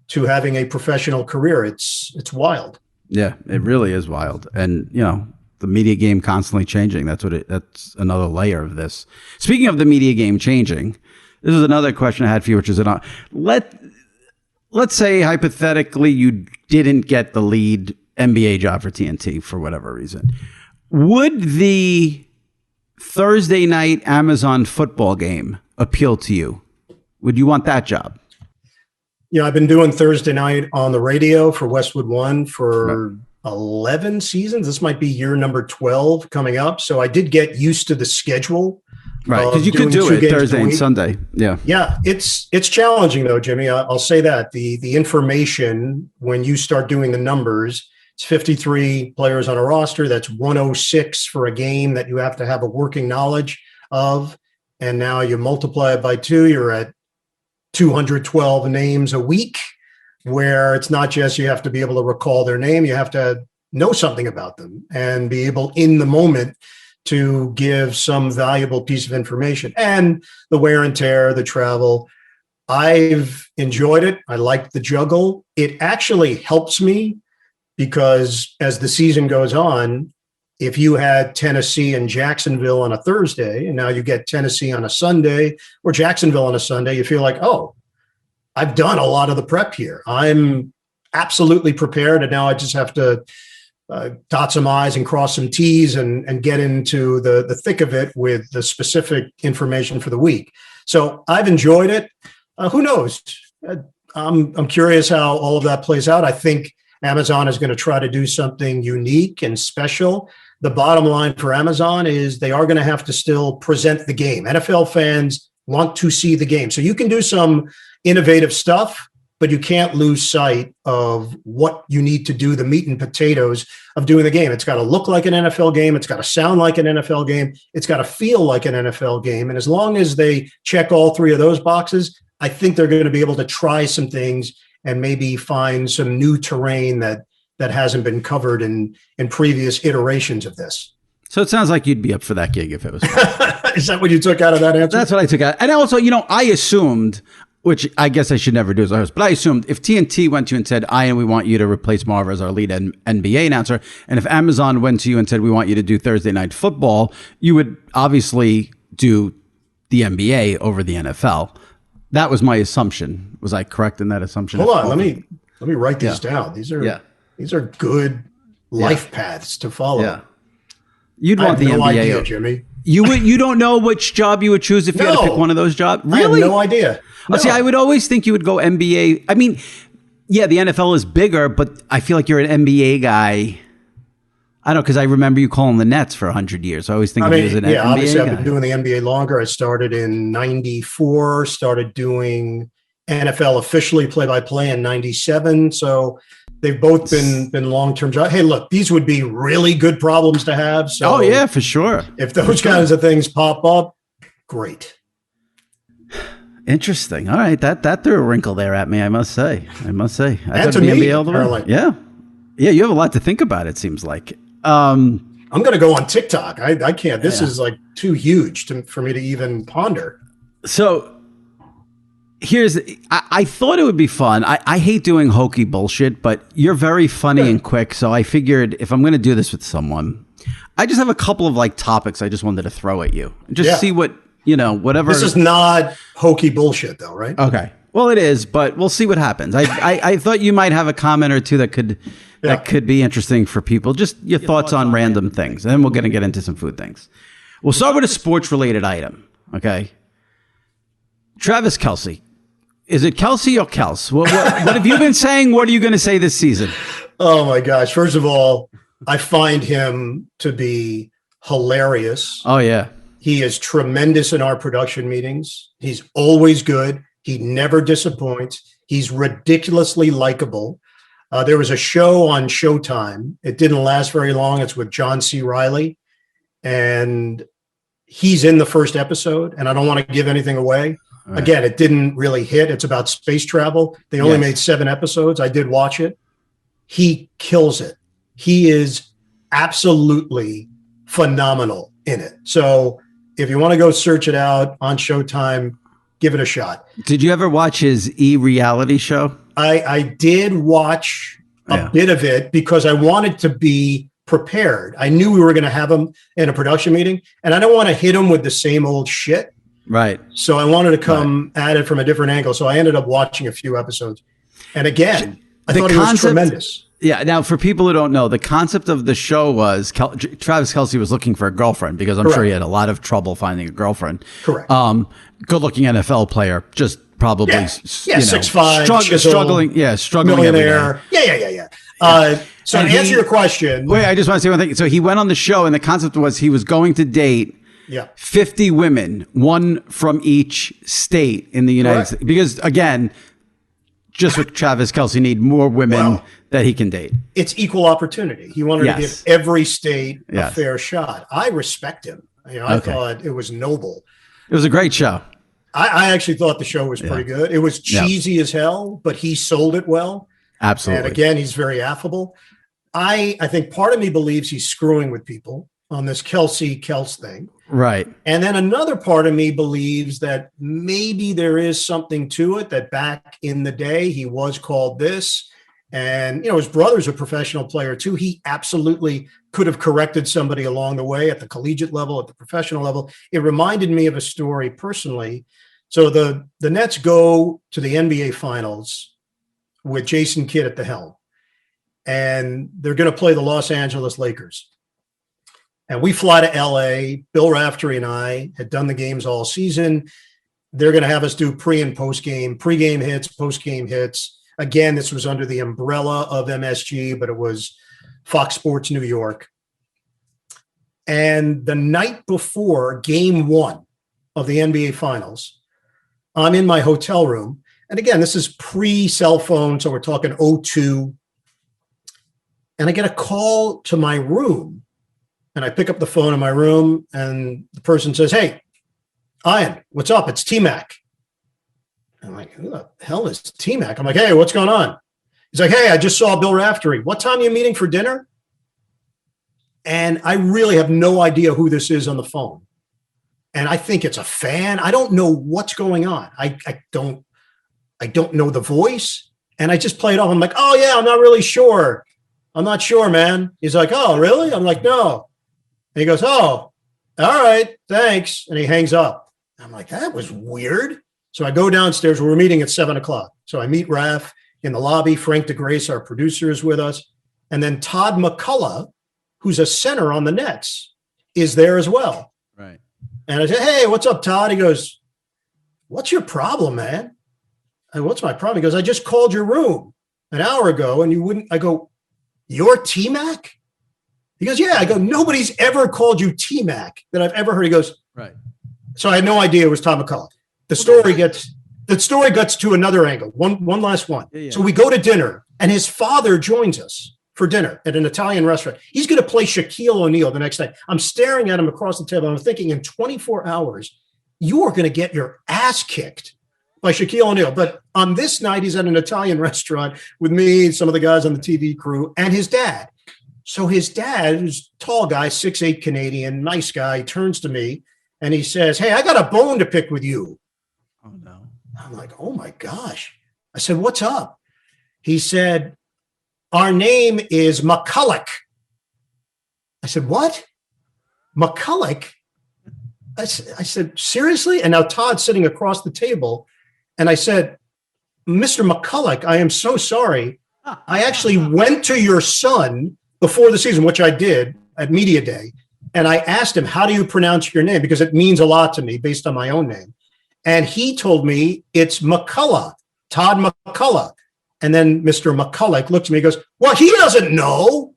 to having a professional career. It's wild. Yeah, it really is wild. And, the media game constantly changing. That's another layer of this. Speaking of the media game changing, this is another question I had for you, which is let's say hypothetically you didn't get the lead NBA job for TNT for whatever reason. Would the Thursday night Amazon football game appeal to you? Would you want that job? I've been doing Thursday night on the radio for Westwood One for 11 seasons. This might be year number 12 coming up. So I did get used to the schedule. Right, because you could do it Thursday and Sunday. Yeah. Yeah, it's challenging though, Jimmy. I'll say that. The information, when you start doing the numbers, it's 53 players on a roster. That's 106 for a game that you have to have a working knowledge of. And now you multiply it by 2, you're at 212 names a week, where it's not just you have to be able to recall their name, you have to know something about them and be able in the moment to give some valuable piece of information. And the wear and tear, the travel. I've enjoyed it. I like the juggle. It actually helps me because as the season goes on, if you had Tennessee and Jacksonville on a Thursday, and now you get Tennessee on a Sunday or Jacksonville on a Sunday, you feel like, oh, I've done a lot of the prep here. I'm absolutely prepared. And now I just have to dot some I's and cross some T's and get into the thick of it with the specific information for the week. So I've enjoyed it. Who knows? I'm curious how all of that plays out. I think Amazon is going to try to do something unique and special. The bottom line for Amazon is they are going to have to still present the game. NFL fans want to see the game. So you can do some innovative stuff, but you can't lose sight of what you need to do, the meat and potatoes of doing the game. It's got to look like an NFL game. It's got to sound like an NFL game. It's got to feel like an NFL game. And as long as they check all 3 of those boxes, I think they're going to be able to try some things and maybe find some new terrain that hasn't been covered in previous iterations of this. So it sounds like you'd be up for that gig if it was. Is that what you took out of that answer? That's what I took out. And also, I assumed, which I guess I should never do as a host, but I assumed if TNT went to you and said, Ian, we want you to replace Marv as our lead NBA announcer, and if Amazon went to you and said, we want you to do Thursday Night Football, you would obviously do the NBA over the NFL. That was my assumption. Was I correct in that assumption? Hold on, let me write these down. These are good life paths to follow. Yeah. You'd want the NBA. Idea, Jimmy. You don't know which job you would choose if you had to pick one of those jobs? Really? I have no idea. No. See, I would always think you would go NBA. I mean, yeah, the NFL is bigger, but I feel like you're an NBA guy. I don't know, because I remember you calling the Nets for 100 years. So I always think of you as an NBA obviously guy. I've been doing the NBA longer. I started in 94, started doing NFL officially play-by-play in 97. So they've both been long-term jobs. Hey, look, these would be really good problems to have. So oh, yeah, for sure. If those kinds of things pop up, great. Interesting. All right. That threw a wrinkle there at me, I must say. I and thought to the me, NBA all the way. Yeah. Yeah, you have a lot to think about, it seems like. I'm going to go on TikTok. I can't. This is like too huge for me to even ponder. So I thought it would be fun. I hate doing hokey bullshit, but you're very funny and quick. So I figured if I'm going to do this with someone, I just have a couple of topics I just wanted to throw at you. Just see what, whatever. This is not hokey bullshit though, right? Okay. Well, it is, but we'll see what happens. I thought you might have a comment or two that could be interesting for people. Just your thoughts on random things. And then we're going to get into some food things. We'll start with a sports related item. Okay. Travis Kelce. Is it Kelce or Kels? What have you been saying? What are you going to say this season? Oh my gosh. First of all, I find him to be hilarious. Oh yeah. He is tremendous in our production meetings. He's always good. He never disappoints. He's ridiculously likable. There was a show on Showtime. It didn't last very long. It's with John C. Reilly. And he's in the first episode. And I don't want to give anything away. Right. Again, it didn't really hit. It's about space travel. They only made 7 episodes. I did watch it. He kills it. He is absolutely phenomenal in it. So if you want to go search it out on Showtime, give it a shot. Did you ever watch his reality show? I did watch a bit of it because I wanted to be prepared. I knew we were going to have him in a production meeting, and I don't want to hit him with the same old shit. Right. So I wanted to come at it from a different angle. So I ended up watching a few episodes. And again, I thought it was tremendous. Yeah. Now, for people who don't know, the concept of the show was Travis Kelce was looking for a girlfriend because I'm sure he had a lot of trouble finding a girlfriend. Correct. Good-looking NFL player, just probably 6'5", struggling. Yeah, struggling. Millionaire. Yeah. So to answer your question, wait, I just want to say one thing. So he went on the show, and the concept was he was going to date 50 women, one from each state in the United States. Because again, just with Travis Kelce, need more women that he can date. It's equal opportunity. He wanted to give every state a fair shot. I respect him. I thought it was noble. It was a great show. I actually thought the show was pretty good. It was cheesy as hell, but he sold it well. Absolutely. And again, he's very affable. I think part of me believes he's screwing with people on this Kels thing. Right. And then another part of me believes that maybe there is something to it, that back in the day he was called this. And, his brother's a professional player too. He absolutely could have corrected somebody along the way at the collegiate level, at the professional level. It reminded me of a story personally. So the Nets go to the NBA Finals with Jason Kidd at the helm, and they're going to play the Los Angeles Lakers. And we fly to LA. Bill Raftery and I had done the games all season. They're going to have us do pre and post game, pregame hits, post game hits. Again, this was under the umbrella of MSG, but it was Fox Sports New York. And the night before game 1 of the NBA Finals, I'm in my hotel room. And again, this is pre-cell phone, so we're talking 02. And I get a call to my room. And I pick up the phone in my room, and the person says, "Hey, Ian, what's up? It's T-Mac." I'm like, "Who the hell is T-Mac?" I'm like, "Hey, what's going on?" He's like, "Hey, I just saw Bill Raftery. What time are you meeting for dinner?" And I really have no idea who this is on the phone. And I think it's a fan. I don't know what's going on. I don't know the voice. And I just play it off. I'm like, oh yeah, I'm not really sure. I'm not sure, man. He's like, oh, really? I'm like, no. And he goes, oh, all right, thanks. And he hangs up. I'm like, that was weird. So I go downstairs. We're meeting at 7:00. So I meet Raph in the lobby. Frank DeGrace, our producer, is with us. And then Todd McCullough, who's a center on the Nets, is there as well. Right. And I said, hey, what's up, Todd? He goes, what's your problem, man? What's my problem? He goes, I just called your room an hour ago and you wouldn't. I go, you're T-Mac? He goes, yeah. I go, nobody's ever called you T-Mac that I've ever heard. He goes, right. So I had no idea it was Tom McCullough. The story gets to another angle. One last one. Yeah. So we go to dinner and his father joins us for dinner at an Italian restaurant. He's going to play Shaquille O'Neal the next night. I'm staring at him across the table. I'm thinking in 24 hours, you are going to get your ass kicked by Shaquille O'Neal. But on this night, he's at an Italian restaurant with me, some of the guys on the TV crew, and his dad. So his dad, who's a tall guy, 6'8" Canadian, nice guy, turns to me and he says, hey, I got a bone to pick with you. Oh, no. I'm like, oh, my gosh. I said, what's up? He said, our name is McCulloch. I said, what? McCulloch? I said, seriously? And now Todd's sitting across the table. And I said, Mr. McCulloch, I am so sorry. I actually went to your son before the season, which I did at Media Day. And I asked him, how do you pronounce your name? Because it means a lot to me based on my own name. And he told me it's McCullough, Todd McCullough. And then Mr. McCulloch looks at me and goes, well, he doesn't know.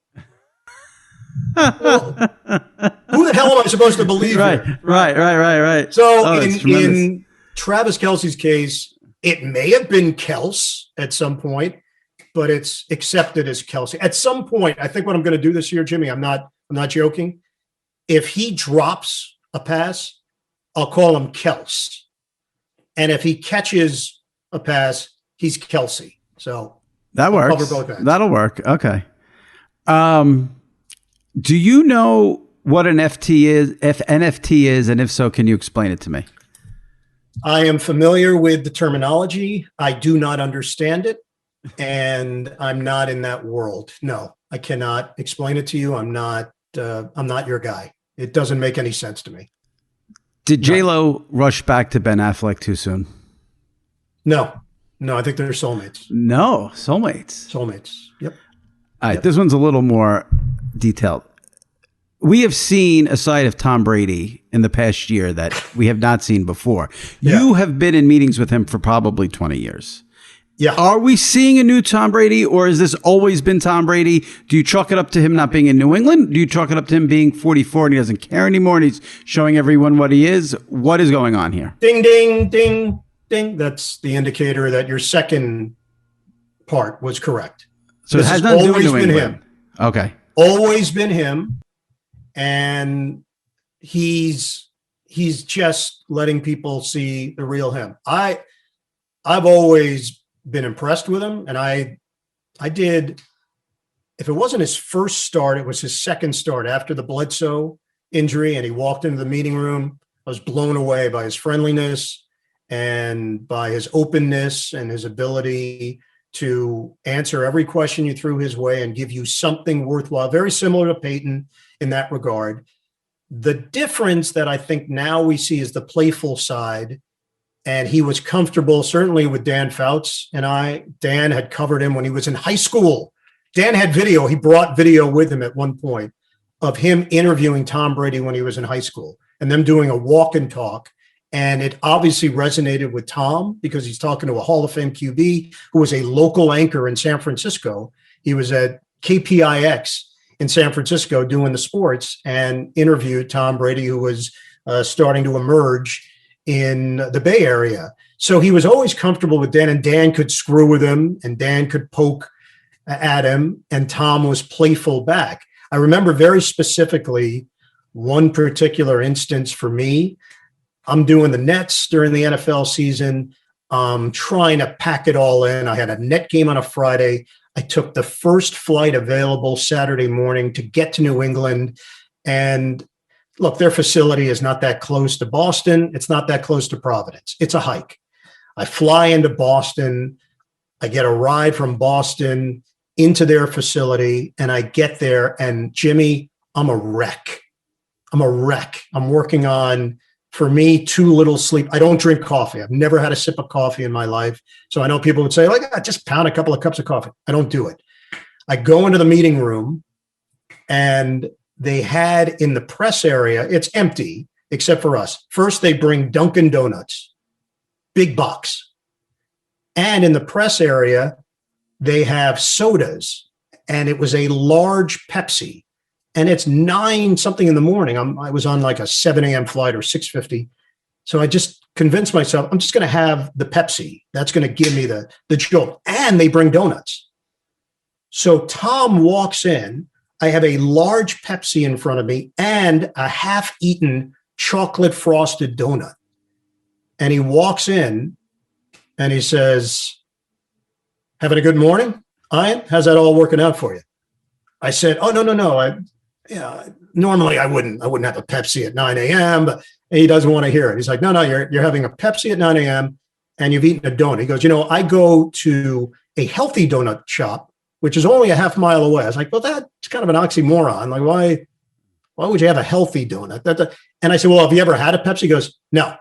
Well, who the hell am I supposed to believe? Right. So in Travis Kelce's case, it may have been Kels at some point, but it's accepted as Kelce. At some point, I think what I'm going to do this year, Jimmy, I'm not joking. If he drops a pass, I'll call him Kels. And if he catches a pass, he's Kelce. So that works. That'll work. Okay. Do you know what an NFT is? If NFT is, and if so, can you explain it to me? I am familiar with the terminology. I do not understand it, and I'm not in that world. No, I cannot explain it to you. I'm not your guy. It doesn't make any sense to me. Did J-Lo rush back to Ben Affleck too soon? No, I think they're soulmates. No, soulmates. Yep. All right, This one's a little more detailed. We have seen a side of Tom Brady in the past year that we have not seen before. Yeah. You have been in meetings with him for probably 20 years. Yeah. Are we seeing a new Tom Brady, or has this always been Tom Brady? Do you chalk it up to him not being in New England? Do you chalk it up to him being 44 and he doesn't care anymore and he's showing everyone what he is? What is going on here? Ding, ding, ding, ding. That's the indicator that your second part was correct. So it has nothing to do with New England. Him. Okay. Always been him. And he's just letting people see the real him. I've always been impressed with him. And I did, if it wasn't his first start, it was his second start after the Bledsoe injury. And he walked into the meeting room. I was blown away by his friendliness and by his openness and his ability to answer every question you threw his way and give you something worthwhile, very similar to Peyton in that regard. The difference that I think now we see is the playful side. And he was comfortable, certainly with Dan Fouts and I. Dan had covered him when he was in high school. Dan had video. He brought video with him at one point of him interviewing Tom Brady when he was in high school and them doing a walk and talk. And it obviously resonated with Tom because he's talking to a Hall of Fame QB who was a local anchor in San Francisco. He was at KPIX in San Francisco doing the sports and interviewed Tom Brady, who was starting to emerge in the Bay Area. So he was always comfortable with Dan, and Dan could screw with him and Dan could poke at him, and Tom was playful back. I remember very specifically one particular instance for me. I'm doing the Nets during the NFL season. trying to pack it all in. I had a net game on a Friday. I took the first flight available Saturday morning to get to New England. And look, their facility is not that close to Boston. It's not that close to Providence. It's a hike. I fly into Boston. I get a ride from Boston into their facility, and I get there, and Jimmy, I'm a wreck. I'm working on, for me, too little sleep. I don't drink coffee. I've never had a sip of coffee in my life. So I know people would say, like, just pound a couple of cups of coffee. I don't do it. I go into the meeting room, and they had in the press area, it's empty except for us. First, they bring Dunkin' Donuts, big box. And in the press area, they have sodas, and it was a large Pepsi. And it's 9 something in the morning. I was on like a 7 a.m. flight or 6:50. So I just convinced myself, I'm just going to have the Pepsi. That's going to give me the jolt. And they bring donuts. So Tom walks in. I have a large Pepsi in front of me and a half-eaten chocolate frosted donut. And he walks in and he says, having a good morning, Ian? How's that all working out for you? I said, oh, no. Normally I wouldn't have a Pepsi at 9 a.m., but he doesn't want to hear it. He's like, no, you're having a Pepsi at 9 a.m. and you've eaten a donut. He goes, I go to a healthy donut shop, which is only a half mile away. I was like, well, that's kind of an oxymoron. Like, why would you have a healthy donut? And I said, well, have you ever had a Pepsi? He goes, no,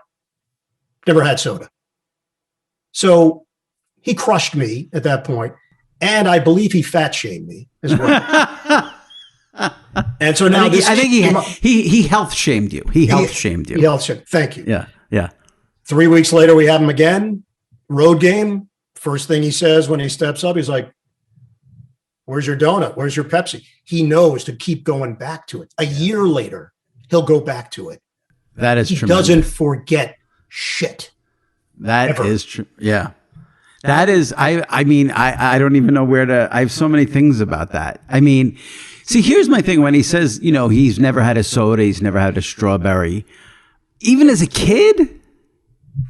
never had soda. So he crushed me at that point, and I believe he fat shamed me as well. And so now I think he health shamed you. He health shamed you. He health shamed. Thank you. Yeah. 3 weeks later, we have him again. Road game. First thing he says when he steps up, he's like, "Where's your donut? Where's your Pepsi?" He knows to keep going back to it. A year later, he'll go back to it. That is true. He doesn't forget shit. That is true. Yeah. That is, I mean, I don't even know where to, I have so many things about that. I mean, see, here's my thing. When he says, he's never had a soda, he's never had a strawberry. Even as a kid,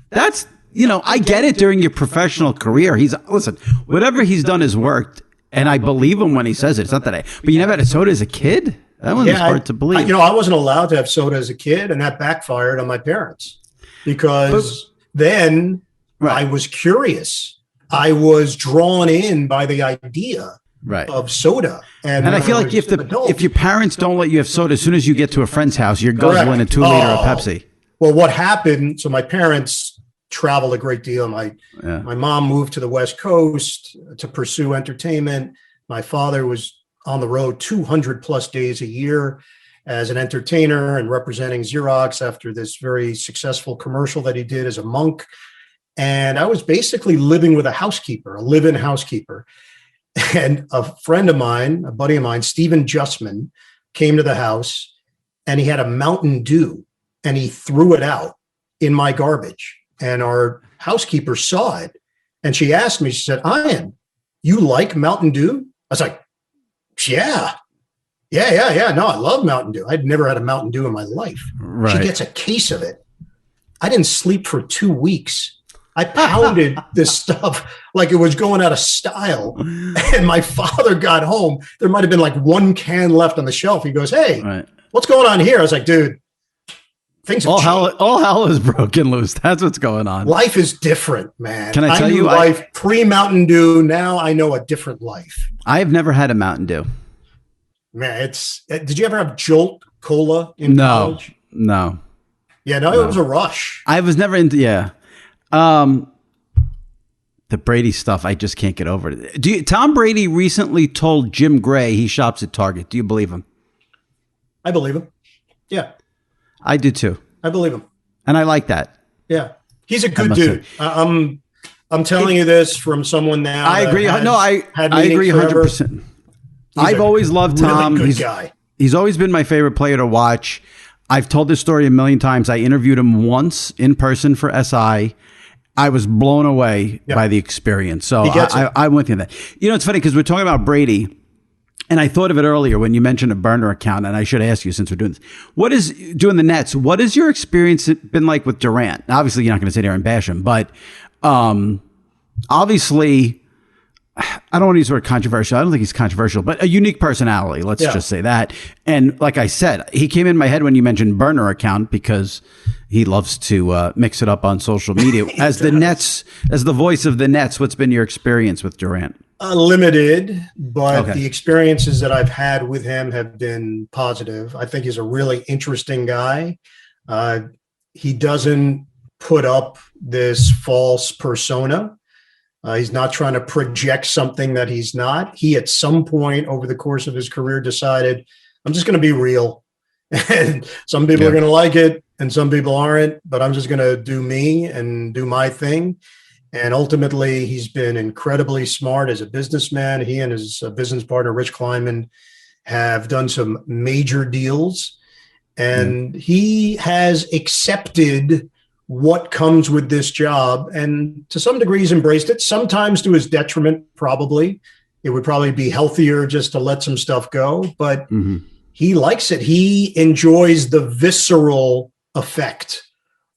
that's, I get it during your professional career. Listen, whatever he's done has worked. And I believe him when he says it. It's not that but you never had a soda as a kid? That one's hard to believe. I wasn't allowed to have soda as a kid, and that backfired on my parents because then I was curious. I was drawn in by the idea of soda. And I feel like if your parents don't let you have soda, as soon as you get to a friend's house, you're guzzling a 2 liter of Pepsi. Well, what happened, so my parents traveled a great deal. My mom moved to the West Coast to pursue entertainment. My father was on the road 200 plus days a year as an entertainer and representing Xerox after this very successful commercial that he did as a monk. And I was basically living with a live-in housekeeper. And a friend of mine, a buddy of mine, Stephen Justman, came to the house, and he had a Mountain Dew, and he threw it out in my garbage. And our housekeeper saw it, and she asked me, she said, Ian, you like Mountain Dew? I was like, yeah. No, I love Mountain Dew. I'd never had a Mountain Dew in my life. Right. She gets a case of it. I didn't sleep for 2 weeks. I pounded this stuff like it was going out of style. And my father got home. There might have been like 1 can left on the shelf. He goes, hey, what's going on here? I was like, dude, things have changed. All hell is broken loose. That's what's going on. Life is different, man. Can I tell you? Life pre-Mountain Dew. Now I know a different life. I have never had a Mountain Dew. Man, did you ever have Jolt Cola in college? No. Yeah, no, it was a rush. I was never into, the Brady stuff, I just can't get over it. Tom Brady recently told Jim Gray he shops at Target. Do you believe him? I believe him. Yeah. I do too. I believe him. And I like that. Yeah. He's a good dude. I'm telling you this from someone now. I agree. I agree 100%. I've always loved Tom. Really good guy. He's always been my favorite player to watch. I've told this story a million times. I interviewed him once in person for SI. I was blown away by the experience. So I'm with you on that. It's funny because we're talking about Brady, and I thought of it earlier when you mentioned a burner account, and I should ask you since we're doing this. What is doing the Nets? What has your experience been like with Durant? Now, obviously, you're not going to sit there and bash him, but Obviously, I don't want to use the word controversial. I don't think he's controversial, but a unique personality. Let's just say that. And like I said, he came in my head when you mentioned burner account because he loves to mix it up on social media. As the voice of the Nets, what's been your experience with Durant? Limited, but the experiences that I've had with him have been positive. I think he's a really interesting guy. He doesn't put up this false persona. He's not trying to project something that he's not. He, at some point over the course of his career, decided, I'm just going to be real. And some people are going to like it and some people aren't, but I'm just going to do me and do my thing. And ultimately, he's been incredibly smart as a businessman. He and his business partner, Rich Kleiman, have done some major deals. And he has accepted what comes with this job. And to some degree, he's embraced it, sometimes to his detriment, probably. It would probably be healthier just to let some stuff go. But he likes it. He enjoys the visceral effect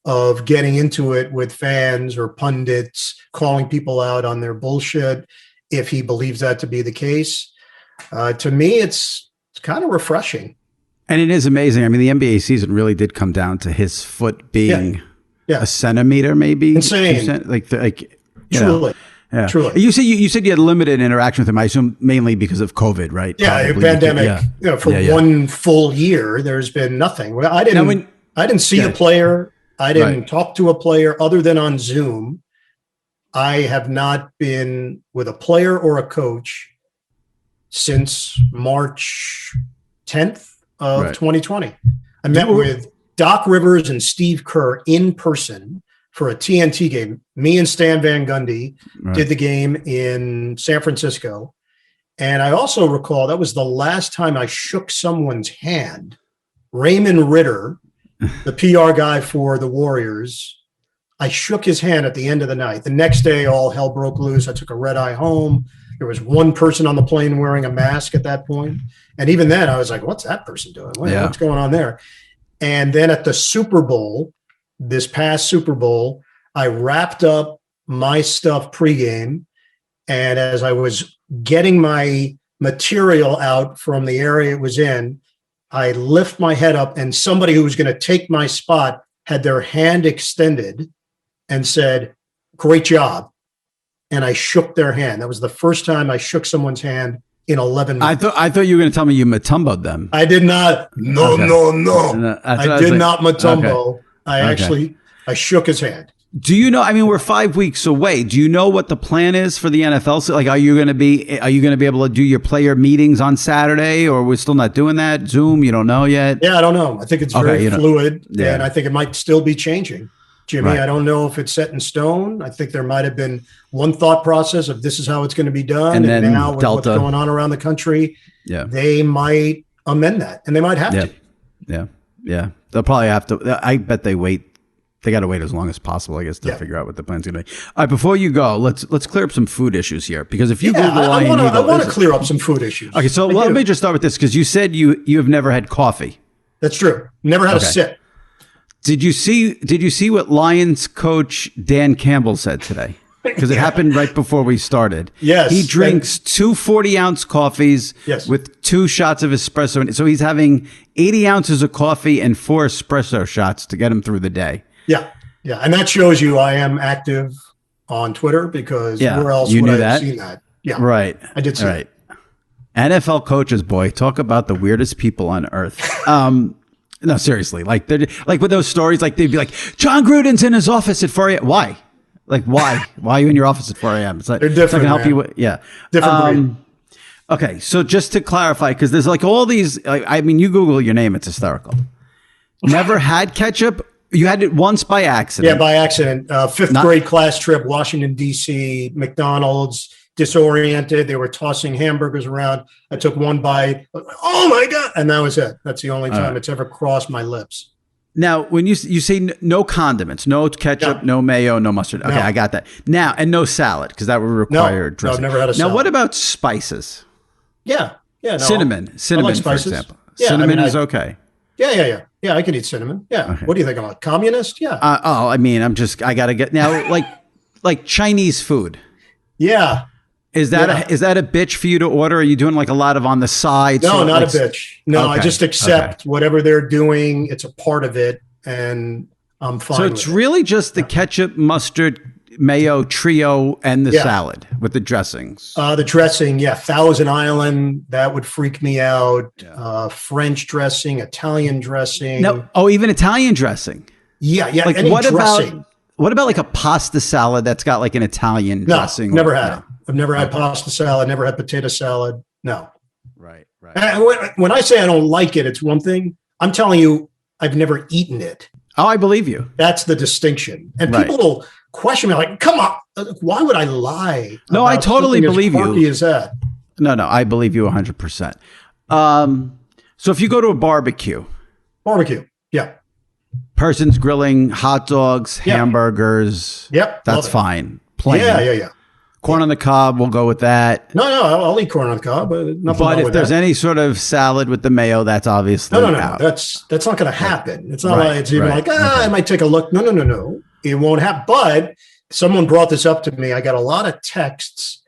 of getting into it with fans or pundits, calling people out on their bullshit, if he believes that to be the case. To me, it's kind of refreshing. And it is amazing. I mean, the NBA season really did come down to his foot being a centimeter, maybe. Insane. Like truly. Yeah. Truly. You said you had limited interaction with him, I assume mainly because of COVID, right? Yeah, Probably pandemic. For one full year, there's been nothing. Well, I didn't see a player. I didn't talk to a player other than on Zoom. I have not been with a player or a coach since March 10th of 2020. I met with Doc Rivers and Steve Kerr in person for a TNT game. Me and Stan Van Gundy did the game in San Francisco. And I also recall that was the last time I shook someone's hand. Raymond Ritter, the PR guy for the Warriors, I shook his hand at the end of the night. The next day, all hell broke loose. I took a red eye home. There was one person on the plane wearing a mask at that point. And even then, I was like, what's that person doing? What's going on there? And then at the Super Bowl, this past Super Bowl, I wrapped up my stuff pregame. And as I was getting my material out from the area it was in, I lift my head up and somebody who was going to take my spot had their hand extended and said, great job. And I shook their hand. That was the first time I shook someone's hand in 11 months. I thought you were going to tell me you matumboed them. I did not. No. I did not matumbo. Okay. I shook his hand. Do you know, I mean, we're 5 weeks away. Do you know what the plan is for the NFL? So, like, are you going to be able to do your player meetings on Saturday, or we're still not doing that? Zoom? You don't know yet? Yeah, I don't know. I think it's very fluid, and I think it might still be changing. Jimmy, I don't know if it's set in stone. I think there might have been one thought process of this is how it's going to be done. And then now with what's going on around the country, they might amend that, and they might have to. Yeah. They'll probably have to. I bet they wait. They got to wait as long as possible, I guess, to figure out what the plan's going to be. All right, before you go, let's clear up some food issues here, because if you Google I want to clear up some food issues. Okay, so let me just start with this, because you said you have never had coffee. That's true. Never had a sip. Did you see what Lions coach Dan Campbell said today? Because it happened right before we started. Yes. He drinks 2 40-ounce coffees with 2 shots of espresso. So he's having 80 ounces of coffee and 4 espresso shots to get him through the day. Yeah. And that shows you I am active on Twitter, because where else would I have seen that? Yeah. Right. I did see it. NFL coaches, boy, talk about the weirdest people on earth. No, seriously. Like with those stories, like they'd be like, John Gruden's in his office at 4 a.m. Why? Like, why? Why are you in your office at 4 a.m.? It's like, they're different. It's not gonna help you. Yeah. Different. Okay. So just to clarify, because there's like all these, I mean, you Google your name, it's hysterical. Never had ketchup. You had it once by accident. Yeah, by accident. Fifth grade class trip, Washington, D.C., McDonald's, disoriented. They were tossing hamburgers around. I took one bite. Oh, my God. And that was it. That's the only time it's ever crossed my lips. Now, when you say no condiments, no ketchup, no mayo, no mustard. Okay, I got that. Now, and no salad, because that would require dressing. No, I've never had a salad. Now, what about spices? Yeah. No, cinnamon, like for example. Yeah, cinnamon is okay. Yeah. Yeah, I can eat cinnamon. Yeah. Okay. What do you think? I'm a communist? Yeah. I mean, I got to get now, like like Chinese food. Yeah. Is that a bitch for you to order? Are you doing like a lot of on the side? No, not like, a bitch. No, I just accept whatever they're doing. It's a part of it, and I'm fine. So it's really just the ketchup, mustard, mayo trio and the salad with the dressings. The dressing, Thousand Island, that would freak me out. French dressing, Italian dressing. No, even Italian dressing. Yeah. Like any dressing. What about like a pasta salad that's got like an Italian dressing? Never had it. I've never had pasta salad, never had potato salad. No. Right. And when I say I don't like it, it's one thing. I'm telling you, I've never eaten it. Oh, I believe you. That's the distinction. And people will question me like, come on, why would I lie? No, I totally believe you. As quirky as that? No, I believe you 100%. So if you go to a barbecue, person's grilling hot dogs, hamburgers. That's fine. Plain. Yeah. Corn on the cob, we'll go with that. No, I'll eat corn on the cob, but nothing. But if there's any sort of salad with the mayo, that's obviously out. That's not going to happen. It's not like it's even like I might take a look. No, it won't happen. But someone brought this up to me. I got a lot of texts.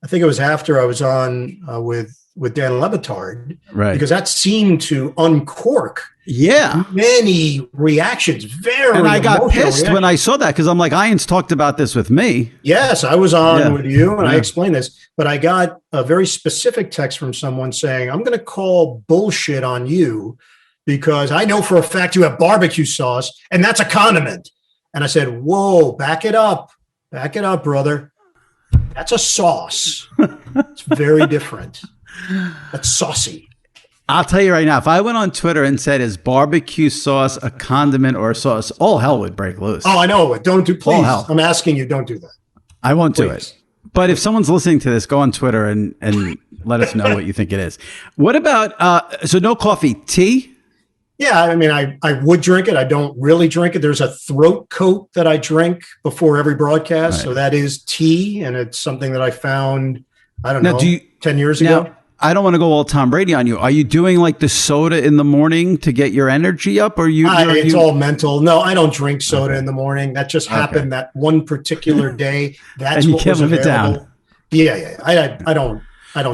I think it was after I was on with Dan Le Batard, because that seemed to uncork many reactions. And I got pissed when I saw that, because I'm like, Ian's talked about this with me. Yes, I was on with you and I explained this, but I got a very specific text from someone saying, I'm going to call bullshit on you because I know for a fact you have barbecue sauce and that's a condiment. And I said, whoa, back it up, brother. That's a sauce. It's very different. That's saucy. I'll tell you right now, if I went on Twitter and said, is barbecue sauce a condiment or a sauce, all hell would break loose. Oh, I know it. Don't do, please. I'm asking you, don't do that. I won't do it. But if someone's listening to this, go on Twitter and let us know what you think it is. What about, so no coffee, tea? Yeah, I mean, I would drink it. I don't really drink it. There's a throat coat that I drink before every broadcast. So that is tea. And it's something that I found, I don't know, 10 years ago. I don't want to go all Tom Brady on you. Are you doing like the soda in the morning to get your energy up? Or it's all mental. No, I don't drink soda in the morning. That just happened that one particular day. That's and you can't live it down. Yeah. I don't.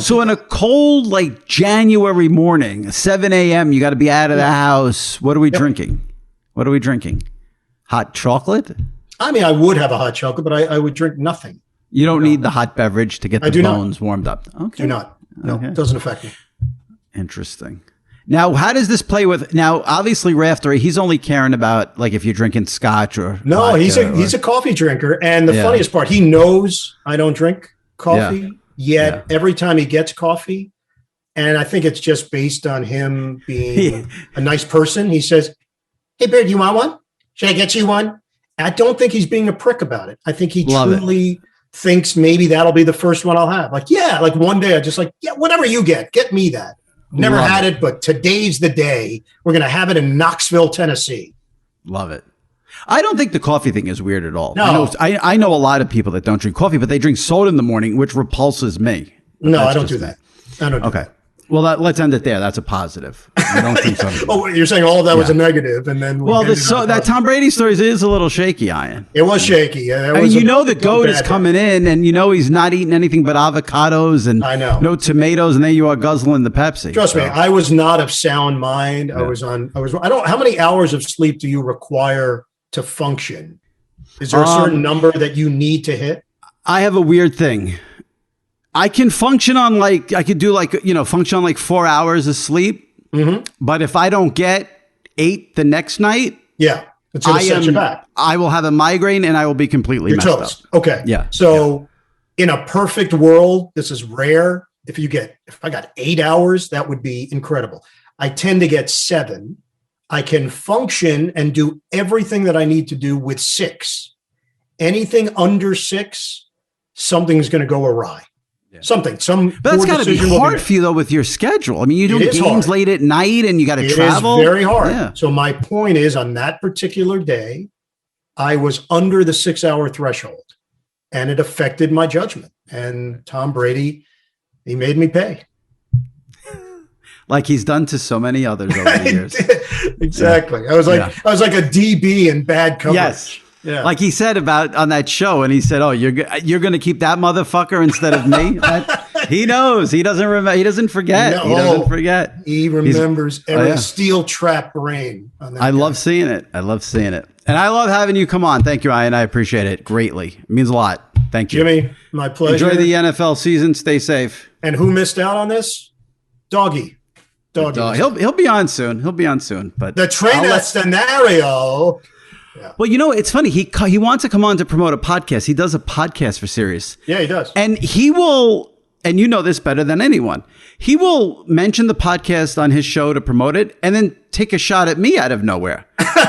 So in a cold, like January morning, 7 a.m., you got to be out of the house. What are we drinking? Hot chocolate? I mean, I would have a hot chocolate, but I would drink nothing. You don't need the hot beverage to get the bones warmed up. Okay. Do not. No, it doesn't affect me. Interesting. Now, how does this play with? Now, obviously, Rafter, he's only caring about like if you're drinking scotch or no. He's a coffee drinker, and the funniest part, he knows I don't drink coffee. Yet every time he gets coffee, and I think it's just based on him being a nice person, he says, "Hey, Bear, do you want one? Should I get you one?" I don't think he's being a prick about it. I think he truly thinks maybe that'll be the first one I'll have. Like one day I just whatever you get me that. Never had it, but today's the day. We're going to have it in Knoxville, Tennessee. Love it. I don't think the coffee thing is weird at all. No. I know a lot of people that don't drink coffee, but they drink soda in the morning, which repulses me. No, I don't do that. I don't do that. Well, let's end it there. That's a positive. I don't think so. Oh, you're saying all of that was a negative, and then that Tom Brady story is a little shaky, Ian. It was shaky. The goat is coming in, and he's not eating anything but avocados and no tomatoes, and there you are guzzling the Pepsi. Trust me, I was not of sound mind. Yeah. How many hours of sleep do you require to function? Is there a certain number that you need to hit? I have a weird thing. I can function on function on 4 hours of sleep. Mm-hmm. But if I don't get 8 the next night, it's going to set you back. I will have a migraine and I will be completely messed up. Okay. Yeah. So in a perfect world, this is rare. If I got 8 hours, that would be incredible. I tend to get 7. I can function and do everything that I need to do with 6. Anything under 6, something's going to go awry. But that's got to be hard for you though with your schedule. I mean, you do games late at night and you got to travel. It is very hard. Yeah. So my point is, on that particular day, I was under the 6-hour threshold, and it affected my judgment. And Tom Brady, he made me pay, like he's done to so many others over the years. Exactly. Yeah. I was like a DB in bad coverage. Yeah. Like he said about on that show, and he said, "Oh, you're going to keep that motherfucker instead of me." He knows. He doesn't remember. He doesn't forget. No, he doesn't forget. He remembers every steel trap brain. On that I love seeing it. I love seeing it, and I love having you come on. Thank you, Ian. I appreciate it greatly. It means a lot. Thank you, Jimmy. My pleasure. Enjoy the NFL season. Stay safe. And who missed out on this? Doggy. He'll be on soon. He'll be on soon. But the Traina scenario. Yeah. Well, you know, it's funny. He wants to come on to promote a podcast. He does a podcast for Sirius. Yeah, he does. And he will, and you know this better than anyone, he will mention the podcast on his show to promote it and then take a shot at me out of nowhere.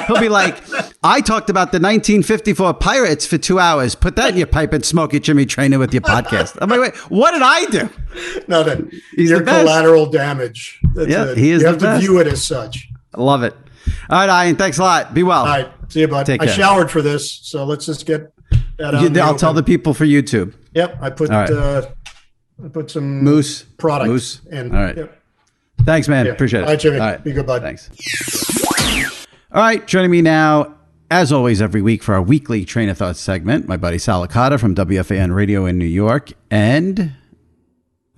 He'll be like, I talked about the 1954 Pirates for 2 hours. Put that in your pipe and smoke it, Jimmy Traina, with your podcast. I'm like, wait, what did I do? No, you're collateral damage. He is. You have to view it as such. I love it. All right, Ian, thanks a lot. Be well. All right, see you, bud. Take care. I showered for this, so let's just get that out. I'll tell the people for YouTube. Yep, I put some Mousse product in. All right. Yep. Thanks, man. Yeah. Appreciate it. All right, Jimmy. All right. Be good, bud. Thanks. All right, joining me now, as always, every week for our weekly Traina Thoughts segment, my buddy Sal Licata from WFAN Radio in New York and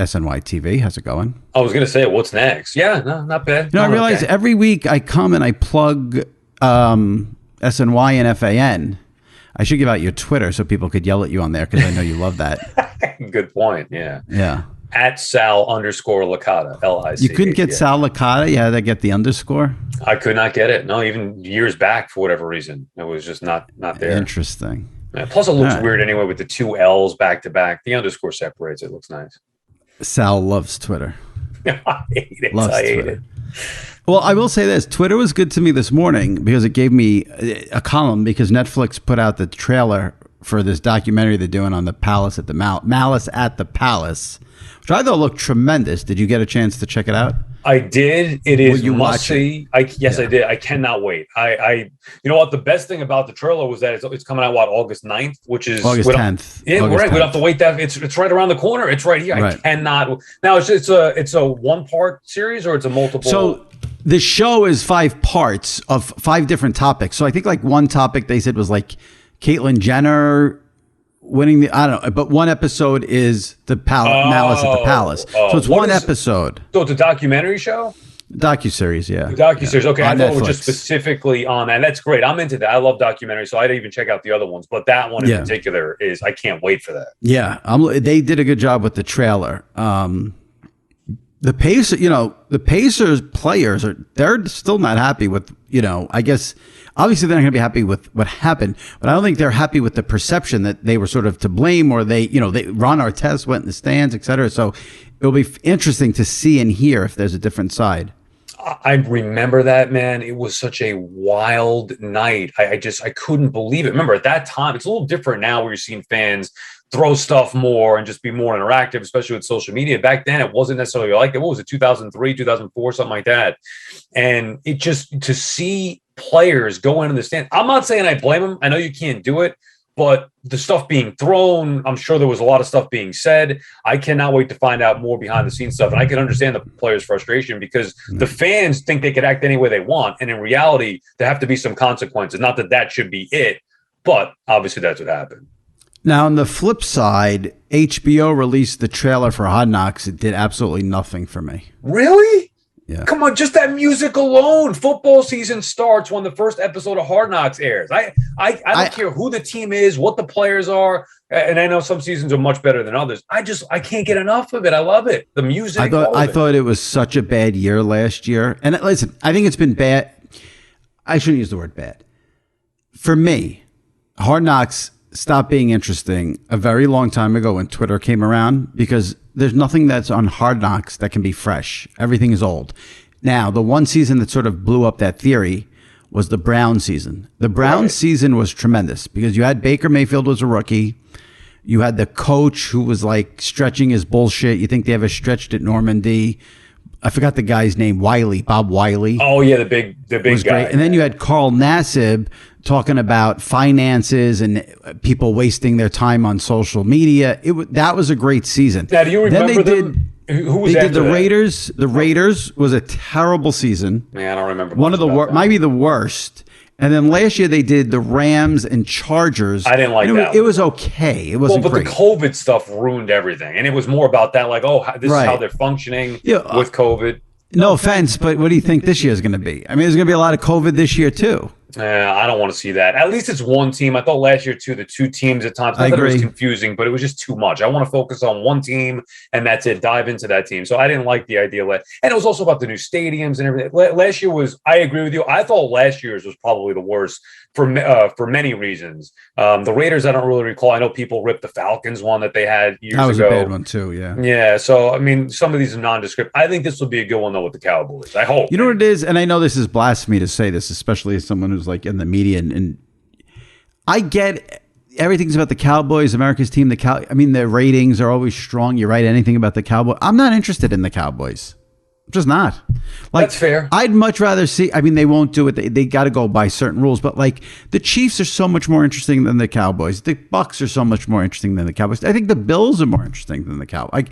SNY TV. How's it going? I was going to say, what's next? Yeah, no, not bad. I realize every week I come and I plug SNY and FAN. I should give out your Twitter so people could yell at you on there because I know you love that. Good point. Yeah. Yeah. At Sal_Licata, LIC. You couldn't get Sal Licata? You had to get the underscore? I could not get it. No, even years back for whatever reason. It was just not there. Interesting. Yeah, plus it looks weird anyway with the two L's back to back. The underscore separates. It looks nice. Sal loves Twitter. I hate it. Loves I hate Twitter. it. Well, I will say this. Twitter was good to me this morning because it gave me a column because Netflix put out the trailer for this documentary they're doing on the Palace at the Malice at the Palace, which I thought looked tremendous. Did you get a chance to check it out? I did. It is must see. Yes, I did. I cannot wait. I you know what? The best thing about the trailer was that it's coming out August 9th, which is August 10th. Yeah, August right. 10th. We don't have to wait that. It's right around the corner. It's right here. Right. I cannot. Now it's a one-part series or it's a multiple. So the show is 5 parts of 5 different topics. So I think like one topic they said was like Caitlyn Jenner winning the, I don't know, but one episode is the Malice at the Palace. So it's one episode. So it's a documentary show? Docuseries, yeah. The docuseries, okay. I thought it was Netflix. just specifically on that. That's great. I'm into that. I love documentaries, so I'd even check out the other ones. But that one in particular is, I can't wait for that. Yeah, they did a good job with the trailer. The Pacers players they're still not happy with, I guess obviously they're not going to be happy with what happened, but I don't think they're happy with the perception that they were sort of to blame or Ron Artest went in the stands, et cetera. So it'll be interesting to see and hear if there's a different side. I remember that, man. It was such a wild night. I couldn't believe it. Remember at that time, it's a little different now where you're seeing fans throw stuff more and just be more interactive, especially with social media. Back then, it wasn't necessarily like that. What was it, 2003, 2004, something like that? And it just, to see players go into the stand, I'm not saying I blame them. I know you can't do it, but the stuff being thrown, I'm sure there was a lot of stuff being said. I cannot wait to find out more behind the scenes stuff. And I can understand the players' frustration because the fans think they could act any way they want. And in reality, there have to be some consequences. Not that that should be it, but obviously that's what happened. Now, on the flip side, HBO released the trailer for Hard Knocks. It did absolutely nothing for me. Really? Yeah. Come on, just that music alone. Football season starts when the first episode of Hard Knocks airs. I don't care who the team is, what the players are, and I know some seasons are much better than others. I can't get enough of it. I love it. The music. I thought it was such a bad year last year. And listen, I think it's been bad. I shouldn't use the word bad. For me, Hard Knocks stopped being interesting a very long time ago when Twitter came around because there's nothing that's on Hard Knocks that can be fresh. Everything is old. Now, the one season that sort of blew up that theory was the Brown season. The Brown season was tremendous because you had Baker Mayfield was a rookie. You had the coach who was like stretching his bullshit. You think they ever stretched at Normandy? I forgot the guy's name, Bob Wiley. Oh yeah, the big was guy. Great. And then you had Carl Nassib talking about finances and people wasting their time on social media. That was a great season. Now, do you remember who was they after did the that? Raiders. The Raiders was a terrible season. Man, I don't remember. One of the might be the worst. And then last year they did the Rams and Chargers. I didn't like that. It was okay. It wasn't but great. The COVID stuff ruined everything. And it was more about that, like, this is how they're functioning with COVID. No offense, but what do you think this year is going to be? I mean, there's going to be a lot of COVID this year, too. I don't want to see that. At least it's one team. I thought last year, too, the two teams at times. I thought it was confusing, but it was just too much. I want to focus on one team, and that's it. Dive into that team. So I didn't like the idea. And it was also about the new stadiums and everything. Last year was, I agree with you. I thought last year's was probably the worst for many reasons. The Raiders, I don't really recall. I know people ripped the Falcons one that they had years ago. That was a bad one, too, yeah. Yeah, so, I mean, some of these are nondescript. I think this will be a good one, though, with the Cowboys. I hope. You know what it is? And I know this is blasphemy to say this, especially as someone who's like in the media. And I get everything's about the Cowboys, America's team. I mean, their ratings are always strong. You write anything about the Cowboys. I'm not interested in the Cowboys. I'm just not. That's fair. I'd much rather see. I mean, they won't do it. They got to go by certain rules. But like the Chiefs are so much more interesting than the Cowboys. The Bucks are so much more interesting than the Cowboys. I think the Bills are more interesting than the Cowboys. Like,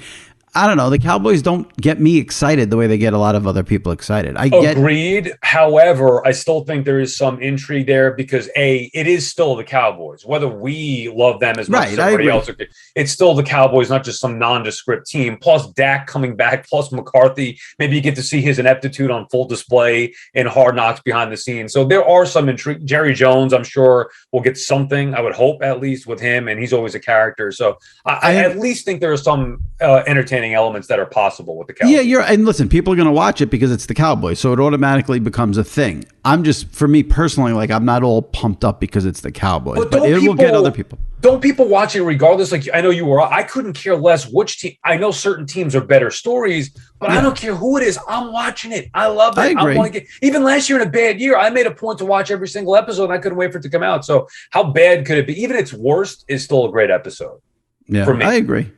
I don't know. The Cowboys don't get me excited the way they get a lot of other people excited. Agreed. However, I still think there is some intrigue there because it is still the Cowboys. Whether we love them as much as everybody else, it's still the Cowboys, not just some nondescript team. Plus Dak coming back, plus McCarthy. Maybe you get to see his ineptitude on full display in Hard Knocks behind the scenes. So there are some intrigue. Jerry Jones, I'm sure, will get something. I would hope at least with him, and he's always a character. So I at least think there are some entertaining elements that are possible with the Cowboys. Yeah, and listen, people are going to watch it because it's the Cowboys, so it automatically becomes a thing. I'm just, for me personally, like I'm not all pumped up because it's the Cowboys, but it will get other people. Don't people watch it regardless? Like I know you were. I couldn't care less which team. I know certain teams are better stories, but I don't care who it is. I'm watching it. I love it. I agree. Even last year in a bad year, I made a point to watch every single episode, and I couldn't wait for it to come out. So how bad could it be? Even its worst is still a great episode. Yeah, for me. I agree.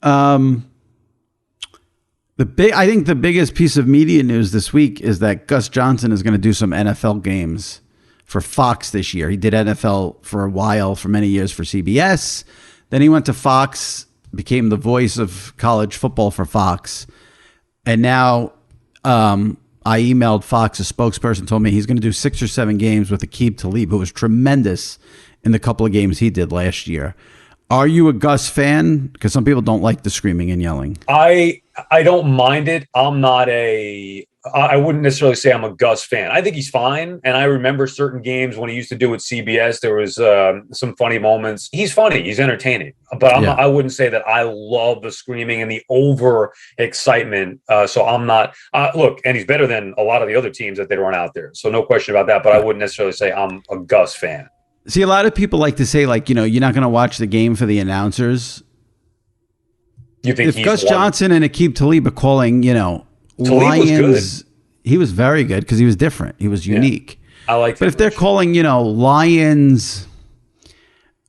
I think the biggest piece of media news this week is that Gus Johnson is going to do some NFL games for Fox this year. He did NFL for a while, for many years for CBS. Then he went to Fox, became the voice of college football for Fox. And now I emailed Fox, a spokesperson told me he's going to do 6 or 7 games with Aqib Talib, who was tremendous in the couple of games he did last year. Are you a Gus fan? Because some people don't like the screaming and yelling. I don't mind it. I wouldn't necessarily say I'm a Gus fan. I think he's fine. And I remember certain games when he used to do with CBS, there was some funny moments. He's funny. He's entertaining. But I wouldn't say that I love the screaming and the over excitement. So I'm not look, and he's better than a lot of the other teams that they run out there. So no question about that. But I wouldn't necessarily say I'm a Gus fan. See, a lot of people like to say, like, you're not going to watch the game for the announcers. You think if Gus Johnson and Aqib Talib are calling, Lions, he was very good because he was different. He was unique. I like. But if they're calling, Lions,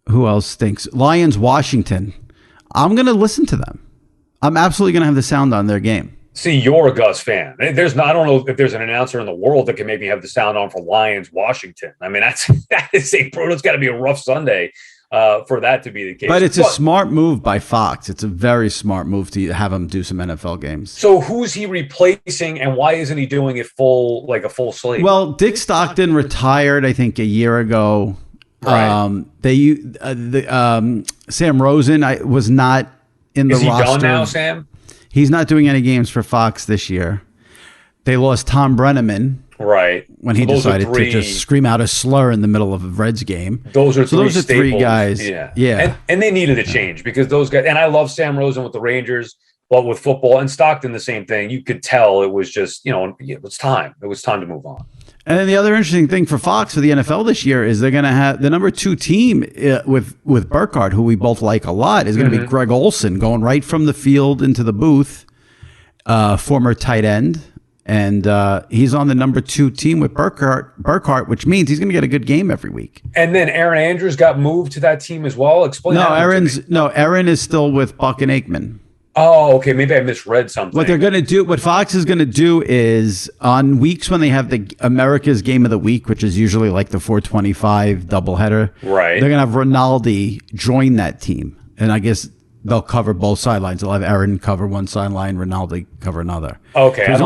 who else thinks Lions Washington? I'm going to listen to them. I'm absolutely going to have the sound on their game. See, you're a Gus fan. I don't know if there's an announcer in the world that can maybe have the sound on for Lions Washington. I mean, it's got to be a rough Sunday for that to be the case. But it's a smart move by Fox. It's a very smart move to have him do some NFL games. So who's he replacing, and why isn't he doing it a full slate? Well, Dick Stockton retired, I think, a year ago. Right. Sam Rosen was not in the roster. Is he gone now, Sam? He's not doing any games for Fox this year. They lost Tom Brenneman. Right. When he decided to just scream out a slur in the middle of a Reds game. Those are three guys. Yeah. And they needed a change because those guys, and I love Sam Rosen with the Rangers, but with football and Stockton, the same thing. You could tell it was just, it was time. It was time to move on. And then the other interesting thing for Fox for the NFL this year is they're going to have the number 2 team with Burkhardt, who we both like a lot, is going to be Greg Olsen going right from the field into the booth, former tight end. And he's on the number 2 team with Burkhardt, which means he's going to get a good game every week. And then Aaron Andrews got moved to that team as well. Explain. Aaron is still with Buck and Aikman. Oh, okay. Maybe I misread something. What Fox is going to do is on weeks when they have the America's Game of the Week, which is usually like the 425 doubleheader, right? They're going to have Rinaldi join that team, and I guess they'll cover both sidelines. They'll have Aaron cover one sideline, Rinaldi cover another. Okay, so he's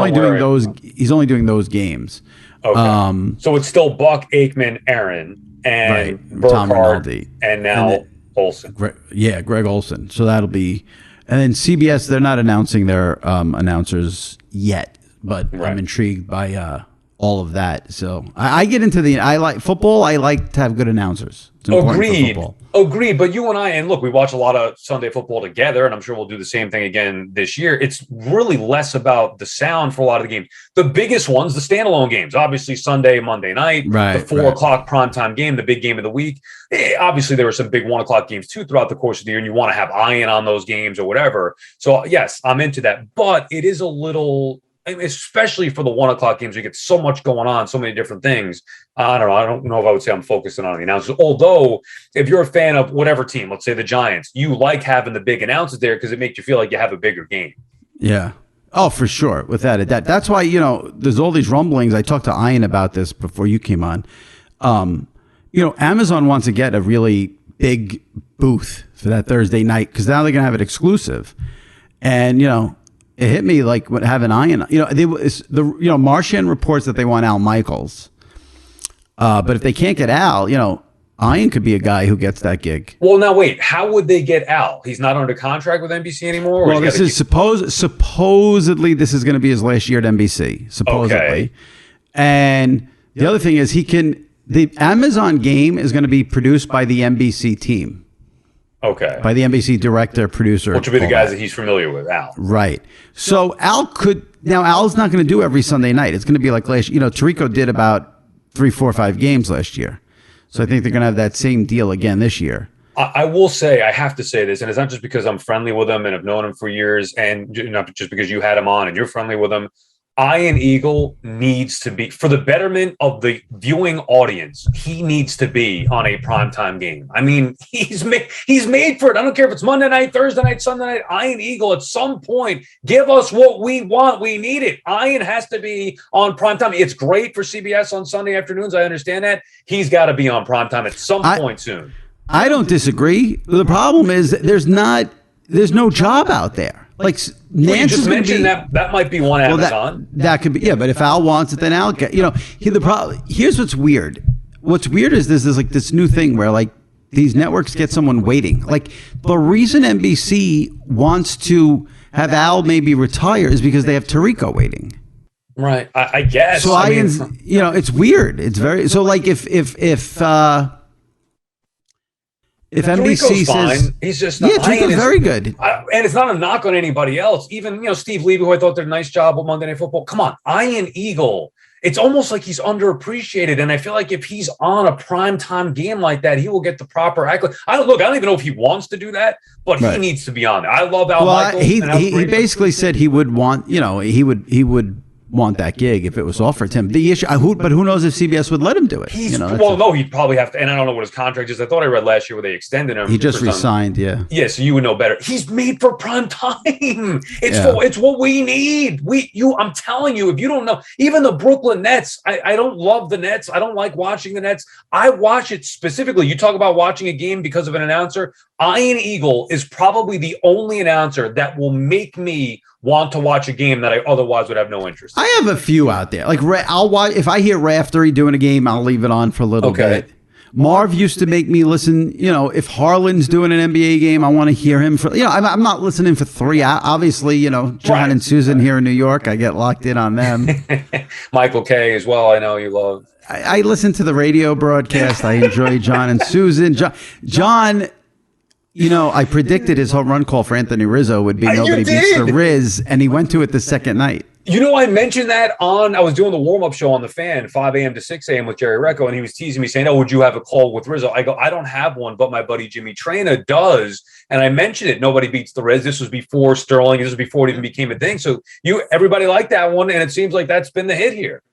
only doing those games. Okay. So it's still Buck, Aikman, Aaron, and Burkhardt, and now Olsen. Greg Olsen. So that'll be, and then CBS, they're not announcing their announcers yet, but I'm intrigued by all of that. So I get into I like football. I like to have good announcers. It's Agreed. But you and I, and look, we watch a lot of Sunday football together, and I'm sure we'll do the same thing again this year. It's really less about the sound for a lot of the games. The biggest ones, the standalone games, obviously Sunday, Monday night, the 4 o'clock primetime game, the big game of the week. Obviously, there were some big 1 o'clock games too throughout the course of the year, and you want to have Ian on those games or whatever. So yes, I'm into that, but it is a little, especially for the 1 o'clock games, you get so much going on, so many different things. I don't know if I would say I'm focusing on the announcers. Although, if you're a fan of whatever team, let's say the Giants, you like having the big announcers there because it makes you feel like you have a bigger game. Yeah. Oh, for sure. Without a doubt. That's why, there's all these rumblings. I talked to Ian about this before you came on. Amazon wants to get a really big booth for that Thursday night because now they're going to have it exclusive. And, it hit me like what having Ian. Marchand reports that they want Al Michaels, but if they can't get Al, Ian could be a guy who gets that gig. Well, now wait, how would they get Al? He's not under contract with NBC anymore. Well, this is supposedly this is going to be his last year at NBC. Supposedly, okay. And the other thing is the Amazon game is going to be produced by the NBC team. Okay. By the NBC director, producer. Which would be the guys that he's familiar with, Al. Right. So Al's not going to do every Sunday night. It's going to be like last, Tirico did about 3, 4, 5 games last year. So I think they're going to have that same deal again this year. I will say, I have to say this, and it's not just because I'm friendly with him and have known him for years, and not just because you had him on and you're friendly with him. Ian Eagle needs to be, for the betterment of the viewing audience, he needs to be on a primetime game. I mean, he's made for it. I don't care if it's Monday night, Thursday night, Sunday night. Ian Eagle, at some point, give us what we want. We need it. Ian has to be on primetime. It's great for CBS on Sunday afternoons. I understand that. He's got to be on primetime at some point soon. I don't disagree. The problem is there's no job out there. Like Nance just mentioned that might be one Amazon. That could be, yeah. But if Al wants it, then Al get. The problem. Here's what's weird. What's weird is there's like this new thing where like these networks get someone waiting. Like the reason NBC wants to have Al maybe retire is because they have Tirico waiting. Right. I guess. So it's weird. It's very so. Like if NBC says he's just not, Tirico's very good, and it's not a knock on anybody else. Even Steve Levy, who I thought did a nice job with Monday Night Football. Come on, Ian Eagle. It's almost like he's underappreciated, and I feel like if he's on a primetime game like that, he will get the proper accolade. I don't even know if he wants to do that, but he needs to be on there. I love Al Michaels. He basically said he would want, he would want that gig if it was offered to him. The issue, but who knows if CBS would let him do it? No, he'd probably have to. And I don't know what his contract is. I thought I read last year where they extended him. He just resigned. Yeah. So you would know better. He's made for prime time. It's what we need. I'm telling you, if you don't know, even the Brooklyn Nets. I don't love the Nets. I don't like watching the Nets. I watch it specifically. You talk about watching a game because of an announcer. Ian Eagle is probably the only announcer that will make me want to watch a game that I otherwise would have no interest in. I have a few out there. Like I'll watch if I hear Raftery doing a game, I'll leave it on for a little bit. Marv used to make me listen. If Harlan's doing an NBA game, I want to hear him for. I'm not listening for 3 hours. Obviously, John and Susan here in New York, I get locked in on them. Michael K. as well. I know you love. I listen to the radio broadcast. I enjoy John and Susan. John. I predicted his home run call for Anthony Rizzo would be nobody beats the Riz, and he went to it the second night. I mentioned that I was doing the warm-up show on the Fan, 5 a.m. to 6 a.m. with Jerry Recco, and he was teasing me saying, would you have a call with Rizzo? I go, I don't have one, but my buddy Jimmy Traina does. And I mentioned it. Nobody beats the Riz. This was before Sterling. This was before it even became a thing. So everybody liked that one, and it seems like that's been the hit here.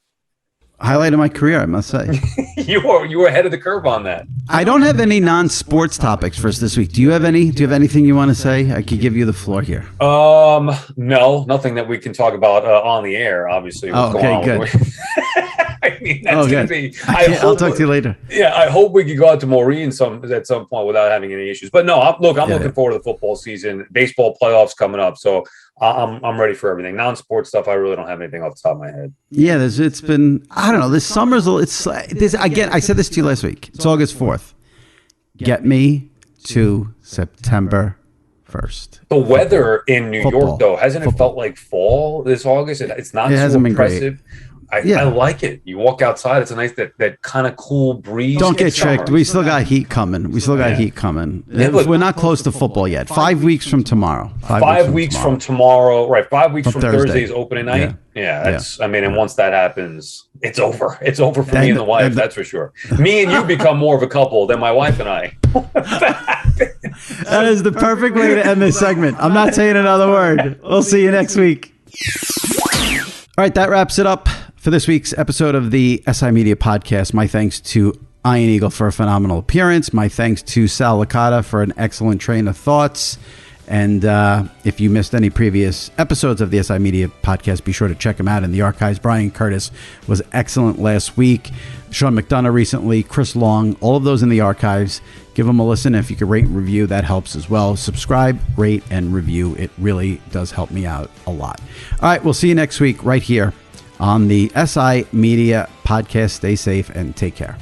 Highlight of my career, I must say. You were ahead of the curve on that. I don't have any non-sports topics for us this week. Do you have any? Do you have anything you want to say? I could give you the floor here. No, nothing that we can talk about on the air. Obviously, okay, good. mean, that's going to be. I'll talk to you later. Yeah, I hope we can go out to Maureen at some point without having any issues. But no, I'm looking forward to the football season. Baseball playoffs coming up, so I'm ready for everything. Non-sports stuff, I really don't have anything off the top of my head. Yeah, it's been, I don't know. This summer's again. I said this to you last week. It's August 4th. Get me to September 1st. The weather in New York, though, hasn't it felt like fall this August? It's not so impressive. I like it. You walk outside, it's a nice that kind of cool breeze. Don't get tricked. We still got heat coming. We're not close to football yet. 5 weeks from tomorrow. 5 weeks from tomorrow. Right. 5 weeks from Thursday's opening night. Yeah. And once that happens, it's over. It's over for me and the wife, that's for sure. Me and you become more of a couple than my wife and I. That is the perfect way to end this segment. I'm not saying another word. We'll see you next week. All right, that wraps it up for this week's episode of the SI Media Podcast. My thanks to Iron Eagle for a phenomenal appearance. My thanks to Sal Licata for an excellent Traina Thoughts. And if you missed any previous episodes of the SI Media Podcast, be sure to check them out in the archives. Brian Curtis was excellent last week. Sean McDonough recently, Chris Long, all of those in the archives. Give them a listen. If you could rate and review, that helps as well. Subscribe, rate, and review. It really does help me out a lot. All right, we'll see you next week right here on the SI Media Podcast. Stay safe and take care.